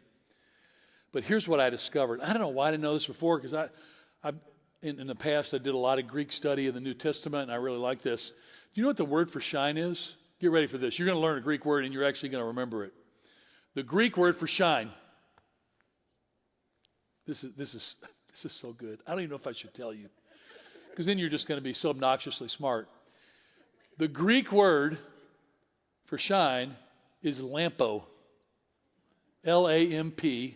But here's what I discovered. I don't know why I didn't know this before, because in the past, I did a lot of Greek study in the New Testament, and I really like this. Do you know what the word for shine is? Get ready for this. You're going to learn a Greek word, and you're actually going to remember it. The Greek word for shine. This is so good. I don't even know if I should tell you, because then you're just going to be so obnoxiously smart. The Greek word for shine is lampo. Lampo.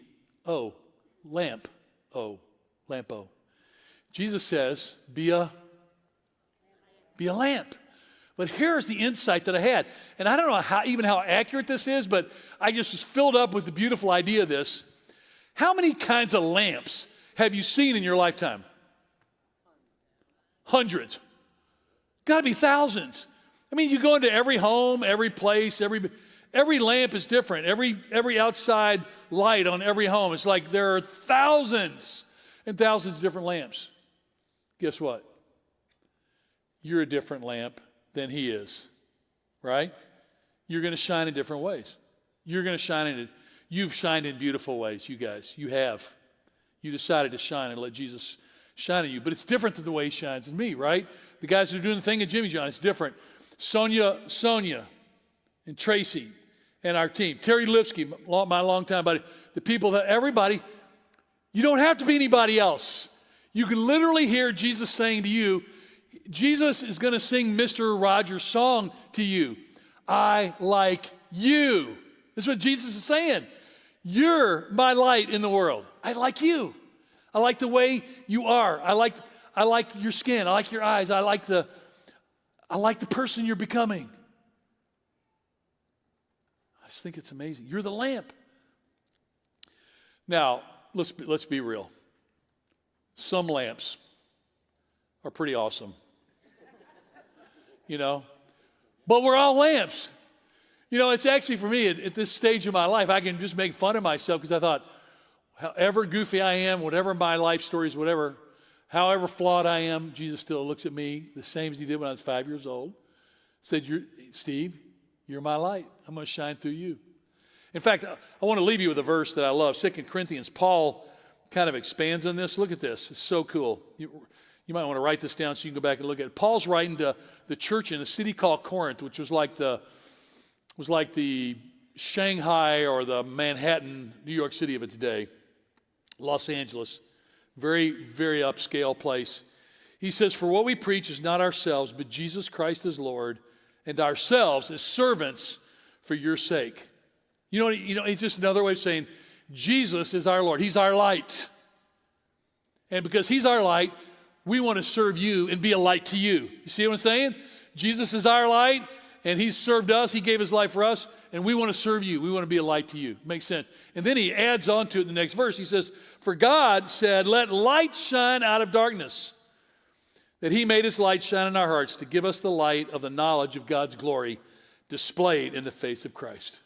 Lamp. Oh, lampo. Jesus says, be a lamp. But here's the insight that I had. And I don't know how accurate this is, but I just was filled up with the beautiful idea of this. How many kinds of lamps have you seen in your lifetime? Hundreds. Got to be thousands. I mean, you go into every home, every place, every lamp is different. Every outside light on every home. It's like there are thousands and thousands of different lamps. Guess what? You're a different lamp than he is, right? You're going to shine in different ways. You've shined in beautiful ways, you guys. You have. You decided to shine and let Jesus shine in you. But it's different than the way he shines in me, right? The guys who are doing the thing at Jimmy John, it's different. Sonia, and Tracy, and our team. Terry Lipsky, my longtime buddy. The people that everybody, you don't have to be anybody else. You can literally hear Jesus saying to you, Jesus is going to sing Mr. Rogers' song to you. I like you. That's what Jesus is saying. You're my light in the world. I like you. I like the way you are. I like your skin. I like your eyes. I like the person you're becoming. I just think it's amazing. You're the lamp. Now, let's be real. Some lamps are pretty awesome. But we're all lamps. It's actually for me at this stage of my life, I can just make fun of myself because I thought, however goofy I am, whatever my life story is, however flawed I am, Jesus still looks at me the same as he did when I was 5 years old. Said, Steve, you're my light. I'm going to shine through you. In fact, I want to leave you with a verse that I love. 2 Corinthians, Paul kind of expands on this. Look at this. It's so cool. You might want to write this down so you can go back and look at it. Paul's writing to the church in a city called Corinth, which was like the Shanghai or the Manhattan, New York City of its day. Los Angeles, very, very upscale place. He says, for what we preach is not ourselves, but Jesus Christ as Lord, and ourselves as servants for your sake. It's just another way of saying Jesus is our Lord. He's our light. And because he's our light, we want to serve you and be a light to you. You see what I'm saying? Jesus is our light, and he's served us. He gave his life for us, and we want to serve you. We want to be a light to you. Makes sense. And then he adds on to it in the next verse. He says, for God said, let light shine out of darkness, that he made his light shine in our hearts to give us the light of the knowledge of God's glory displayed in the face of Christ.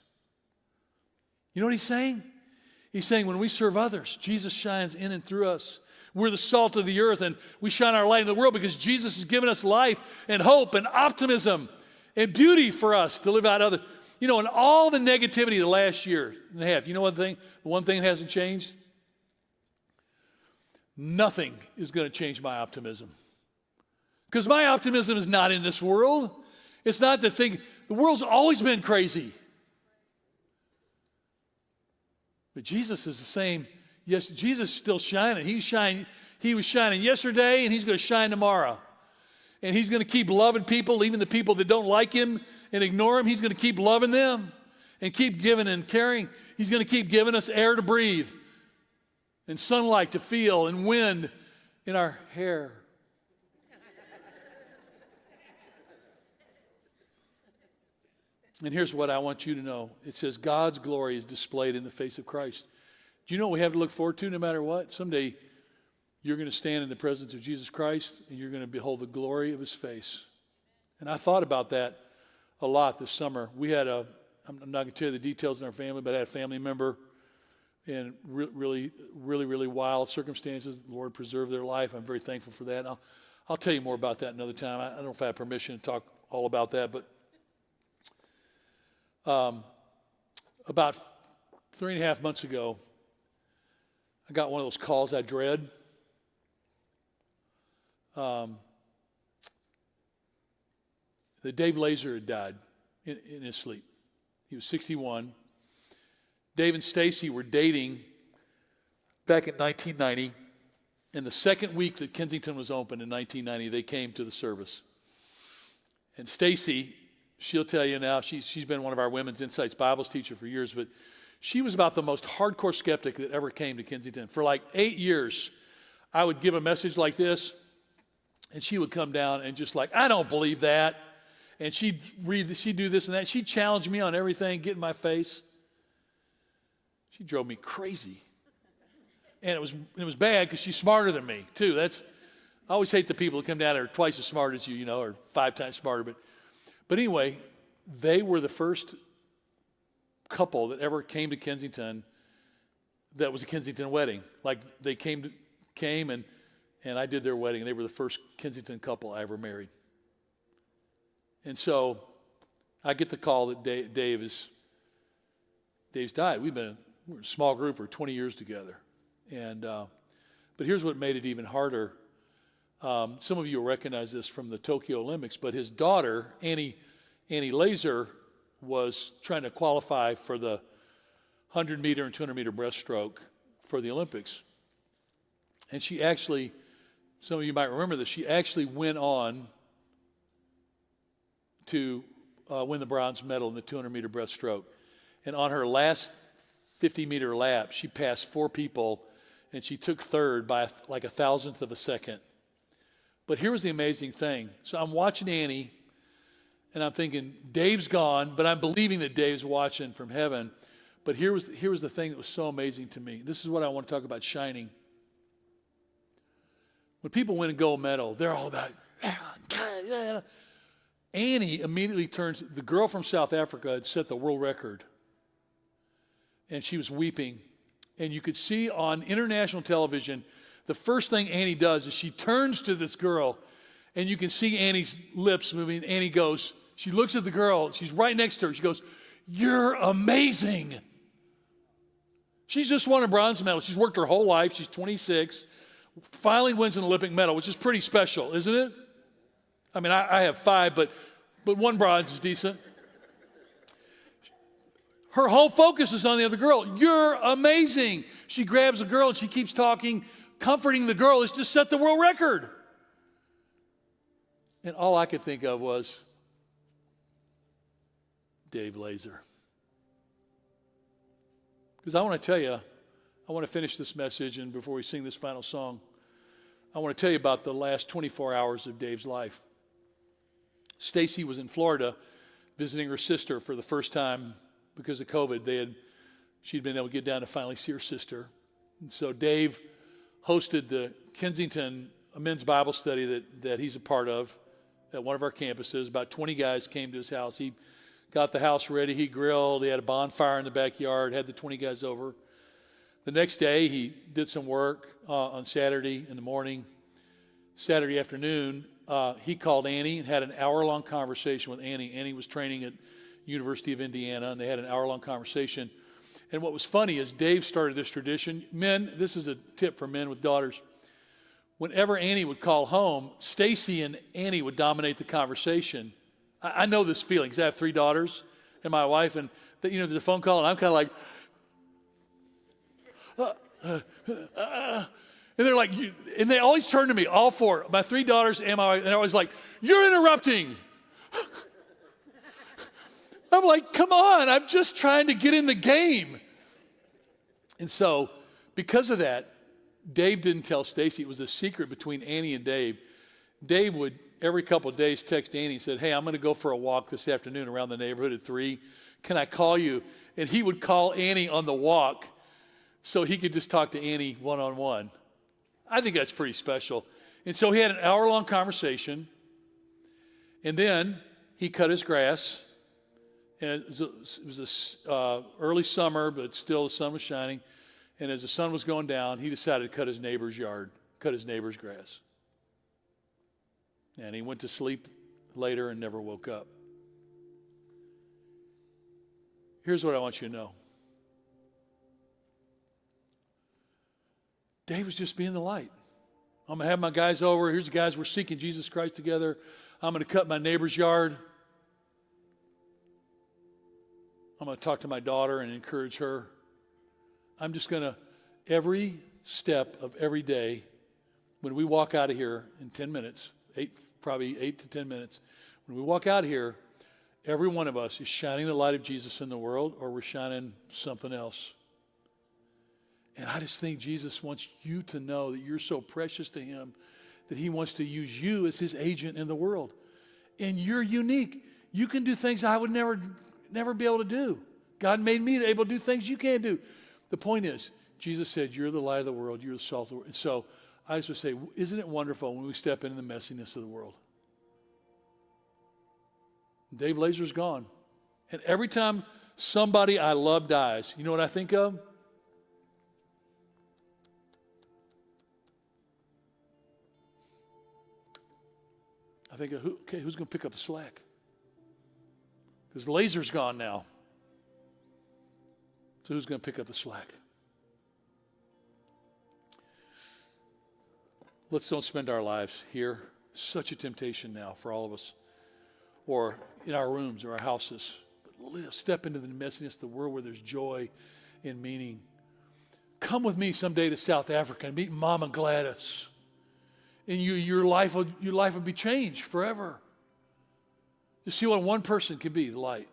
You know what he's saying? He's saying when we serve others, Jesus shines in and through us. We're the salt of the earth, and we shine our light in the world because Jesus has given us life and hope and optimism and beauty for us to live out other. And all the negativity of the last year and a half, the one thing that hasn't changed? Nothing is going to change my optimism. Because my optimism is not in this world. It's not the thing. The world's always been crazy. But Jesus is the same. Yes, Jesus is still shining. He was shining yesterday, and he's going to shine tomorrow. And he's going to keep loving people, even the people that don't like him and ignore him. He's going to keep loving them and keep giving and caring. He's going to keep giving us air to breathe and sunlight to feel and wind in our hair. And here's what I want you to know. It says God's glory is displayed in the face of Christ. Do you know what we have to look forward to no matter what? Someday you're going to stand in the presence of Jesus Christ and you're going to behold the glory of his face. And I thought about that a lot this summer. We had I'm not going to tell you the details in our family, but I had a family member in really, really, really wild circumstances. The Lord preserved their life. I'm very thankful for that. And I'll tell you more about that another time. I don't know if I have permission to talk all about that, but about 3.5 months ago, I got one of those calls I dread. that Dave Laser had died in his sleep. He was 61. Dave and Stacy were dating back in 1990. And the second week that Kensington was open in 1990, they came to the service. And Stacy, she'll tell you now, she's been one of our Women's Insights Bibles teacher for years, but she was about the most hardcore skeptic that ever came to Kensington. For like 8 years, I would give a message like this, and she would come down and just like, I don't believe that. And she'd do this and that. She'd challenge me on everything, get in my face. She drove me crazy. And it was bad because she's smarter than me, too. I always hate the people who come down that are twice as smart as you, or 5 times smarter. But anyway, they were the first couple that ever came to Kensington that was a Kensington wedding. Like they came and I did their wedding. They were the first Kensington couple I ever married. And so I get the call that Dave's died. We're a small group for 20 years together. And but here's what made it even harder. Some of you will recognize this from the Tokyo Olympics, but his daughter, Annie Laser, was trying to qualify for the 100-meter and 200-meter breaststroke for the Olympics. And she actually, some of you might remember this, she actually went on to win the bronze medal in the 200-meter breaststroke. And on her last 50-meter lap, she passed 4 people, and she took third by like a thousandth of a second. But here was the amazing thing. So I'm watching Annie, and I'm thinking, Dave's gone, but I'm believing that Dave's watching from heaven. But here was the thing that was so amazing to me. This is what I want to talk about, shining. When people win a gold medal, they're all about, Annie immediately turns, the girl from South Africa had set the world record. And she was weeping. And you could see on international television, the first thing Annie does is she turns to this girl, and you can see Annie's lips moving. Annie goes, she looks at the girl, she's right next to her. She goes, "You're amazing." She's just won a bronze medal. She's worked her whole life. She's 26. Finally wins an Olympic medal, which is pretty special, isn't it? I mean, I have 5, but 1 bronze is decent. Her whole focus is on the other girl. "You're amazing." She grabs the girl and she keeps talking, comforting the girl. It's just set the world record. And all I could think of was Dave Laser. Because I want to tell you, I want to finish this message, and before we sing this final song, I want to tell you about the last 24 hours of Dave's life. Stacy was in Florida visiting her sister for the first time because of COVID. She'd been able to get down to finally see her sister. And so Dave hosted the Kensington men's Bible study that he's a part of at one of our campuses. About 20 guys came to his house. He got the house ready. He grilled. He had a bonfire in the backyard, had the 20 guys over. The next day, he did some work on Saturday in the morning. Saturday afternoon, he called Annie and had an hour-long conversation with Annie. Annie was training at University of Indiana, and they had an hour-long conversation. And what was funny is Dave started this tradition. Men, this is a tip for men with daughters. Whenever Annie would call home, Stacy and Annie would dominate the conversation. I know this feeling because I have 3 daughters and my wife, and there's a phone call, and I'm kind of like, and they're like, and they always turn to me, all 4, my 3 daughters and my wife, and they're always like, "You're interrupting." I'm like, come on, I'm just trying to get in the game. And so, because of that, Dave didn't tell Stacy. It was a secret between Annie and Dave. Dave would, every couple of days, text Annie and said, "Hey, I'm going to go for a walk this afternoon around the neighborhood at 3. Can I call you?" And he would call Annie on the walk so he could just talk to Annie one-on-one. I think that's pretty special. And so he had an hour-long conversation, and then he cut his grass. And it was early summer, but still the sun was shining. And as the sun was going down, he decided to cut his neighbor's yard, cut his neighbor's grass. And he went to sleep later and never woke up. Here's what I want you to know. Dave was just being the light. I'm going to have my guys over. Here's the guys, we're seeking Jesus Christ together. I'm going to cut my neighbor's yard. I'm going to talk to my daughter and encourage her. I'm just going to, every step of every day, when we walk out of here in 10 minutes, probably 8 to 10 minutes, when we walk out of here, every one of us is shining the light of Jesus in the world, or we're shining something else. And I just think Jesus wants you to know that you're so precious to him that he wants to use you as his agent in the world. And you're unique. You can do things I would never be able to do. God made me able to do things you can't do. The point is, Jesus said, you're the light of the world, you're the salt of the world. And so I just would say, isn't it wonderful when we step into the messiness of the world? Dave Lazer's gone. And every time somebody I love dies, you know what I think of? I think, who's going to pick up the slack? Because Lazer's gone now. So who's going to pick up the slack? Let's don't spend our lives here. Such a temptation now for all of us. Or in our rooms or our houses. But step into the messiness of the world where there's joy and meaning. Come with me someday to South Africa and meet Mama Gladys. And your life will be changed forever. You see what one person can be, the light,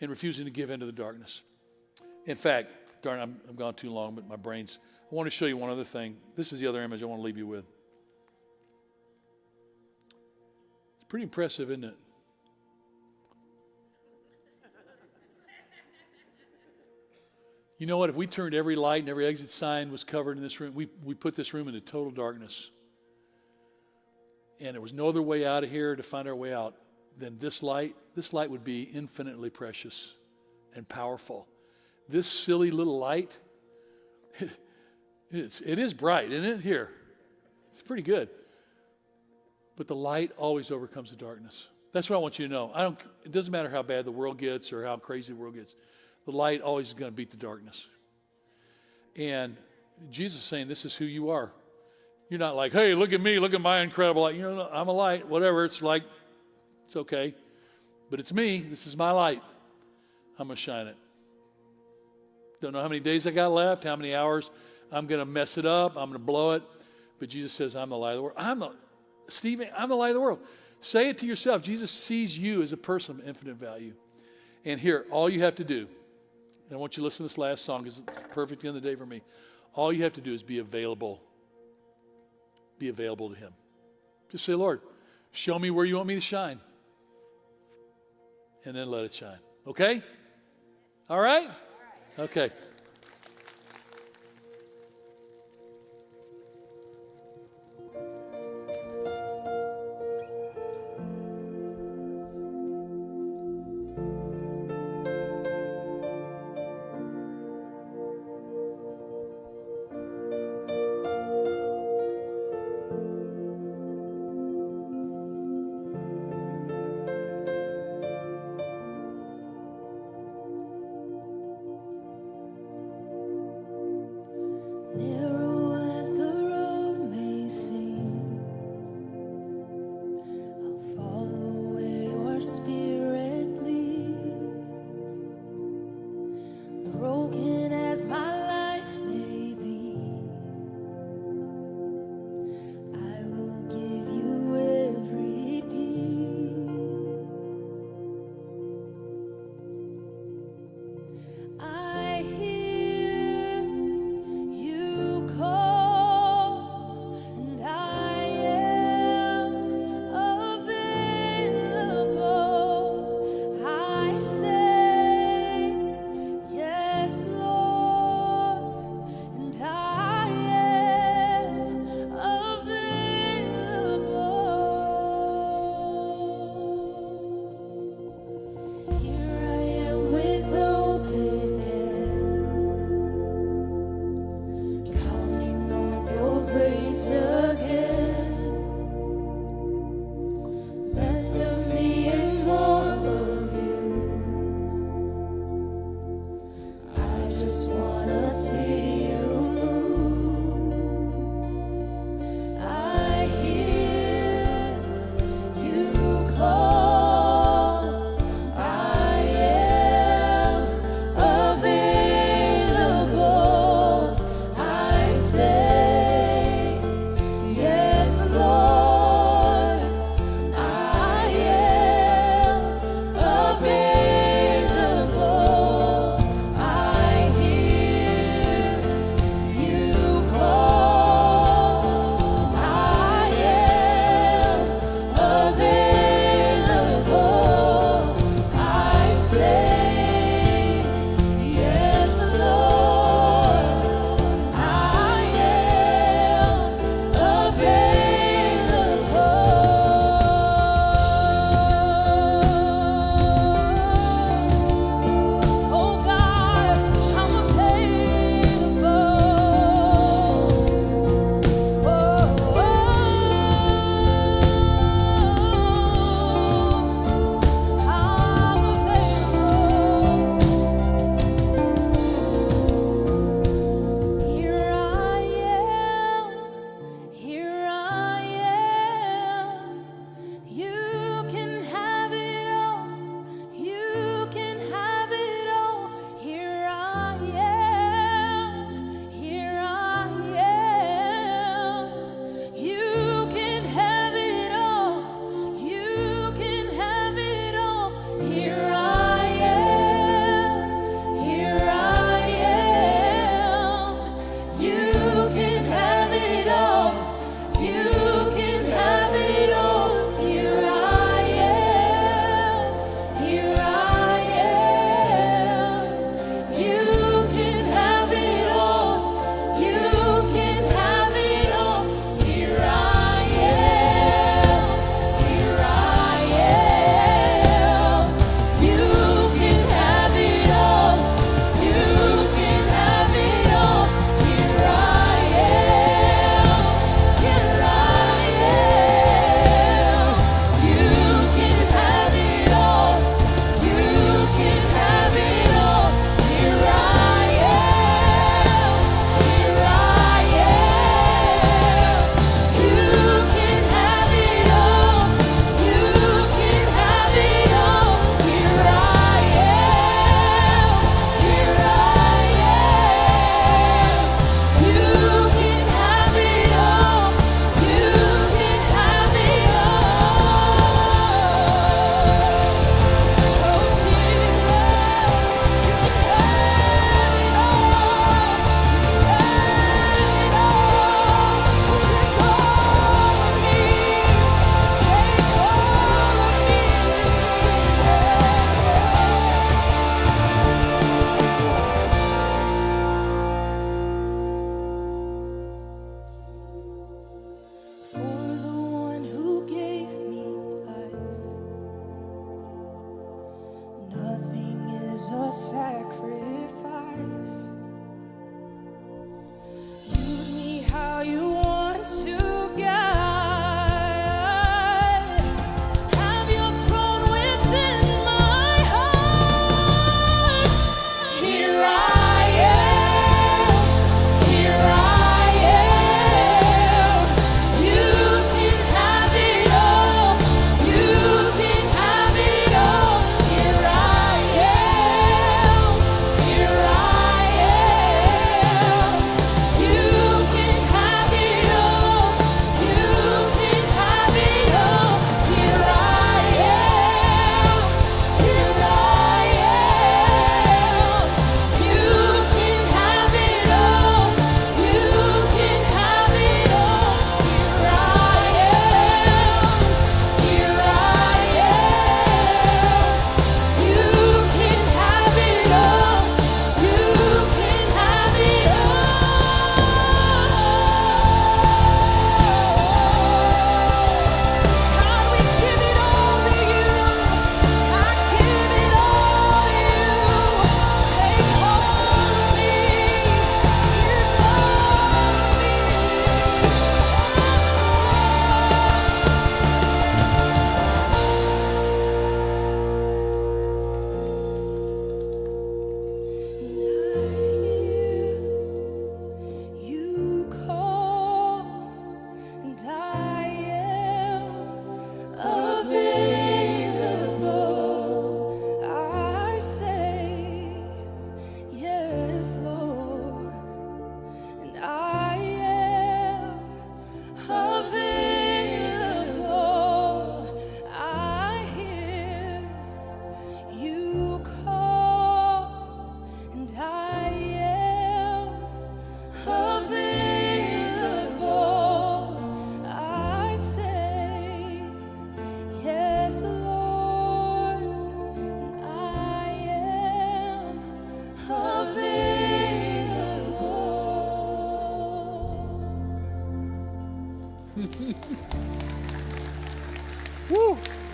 and refusing to give into the darkness. In fact, darn, I'm gone too long, but my brain's, I want to show you one other thing. This is the other image I want to leave you with. It's pretty impressive, isn't it? You know what? If we turned every light and every exit sign was covered in this room, we put this room into total darkness. And there was no other way out of here to find our way out than this light. This light would be infinitely precious and powerful. This silly little light, it is bright, isn't it? Here. It's pretty good. But the light always overcomes the darkness. That's what I want you to know. It doesn't matter how bad the world gets or how crazy the world gets. The light always is going to beat the darkness. And Jesus is saying, this is who you are. You're not like, hey, look at me, look at my incredible light. You know, I'm a light, whatever. It's like, it's okay. But it's me. This is my light. I'm going to shine it. Don't know how many days I got left, how many hours. I'm going to mess it up. I'm going to blow it. But Jesus says, I'm the light of the world. I'm the light of the world. Say it to yourself. Jesus sees you as a person of infinite value. And here, all you have to do, and I want you to listen to this last song because it's perfect at the end of the day for me. All you have to do is be available. Be available to him. Just say, Lord, show me where you want me to shine. And then let it shine. Okay? All right? Okay. Narrow as the road may seem, I'll follow where your spirit leads. Broken as my life may be, I will give you every peace. I hear you call, and I am available. I say, yes, Lord.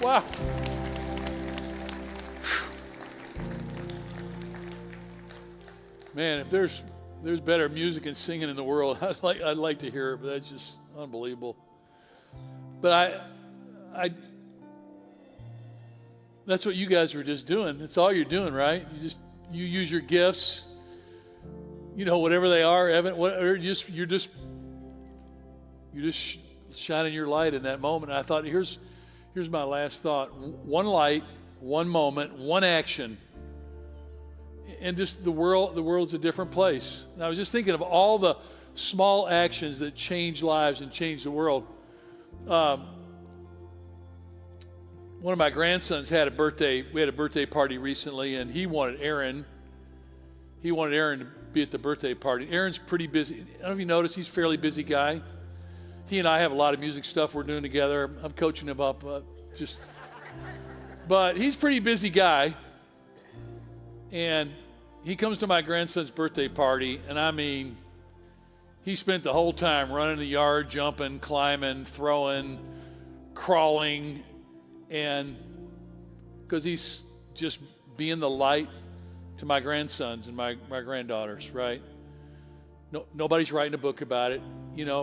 Wow. Man, if there's better music and singing in the world, I'd like to hear it, but that's just unbelievable. But that's what you guys were just doing. That's all you're doing, right? You use your gifts, whatever they are, Evan. Whatever, you're just shining your light in that moment. And I thought, here's my last thought: one light, one moment, one action. And just the world's a different place. And I was just thinking of all the small actions that change lives and change the world. One of my grandsons had a birthday. We had a birthday party recently, and he wanted Aaron to be at the birthday party. Aaron's pretty busy. I don't know if you noticed, he's a fairly busy guy. He and I have a lot of music stuff we're doing together. I'm coaching him up, but he's a pretty busy guy. And he comes to my grandson's birthday party, and I mean, he spent the whole time running the yard, jumping, climbing, throwing, crawling, and because he's just being the light to my grandsons and my granddaughters, right? No, nobody's writing a book about it.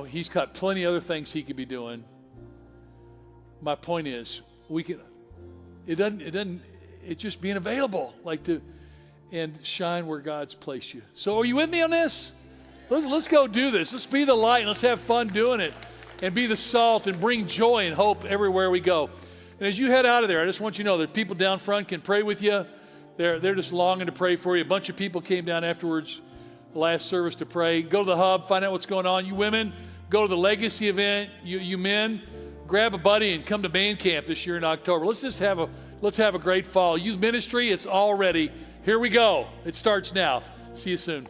He's got plenty of other things he could be doing. My point is, it's just being available, and shine where God's placed you. So are you with me on this? Let's go do this. Let's be the light and let's have fun doing it and be the salt and bring joy and hope everywhere we go. And as you head out of there, I just want you to know that people down front can pray with you. They're just longing to pray for you. A bunch of people came down afterwards, the last service, to pray. Go to the hub, find out what's going on. You women, go to the Legacy event. You men, grab a buddy and come to Man Camp this year in October. Let's have a great fall. Youth ministry, it's all ready. Here we go. It starts now. See you soon.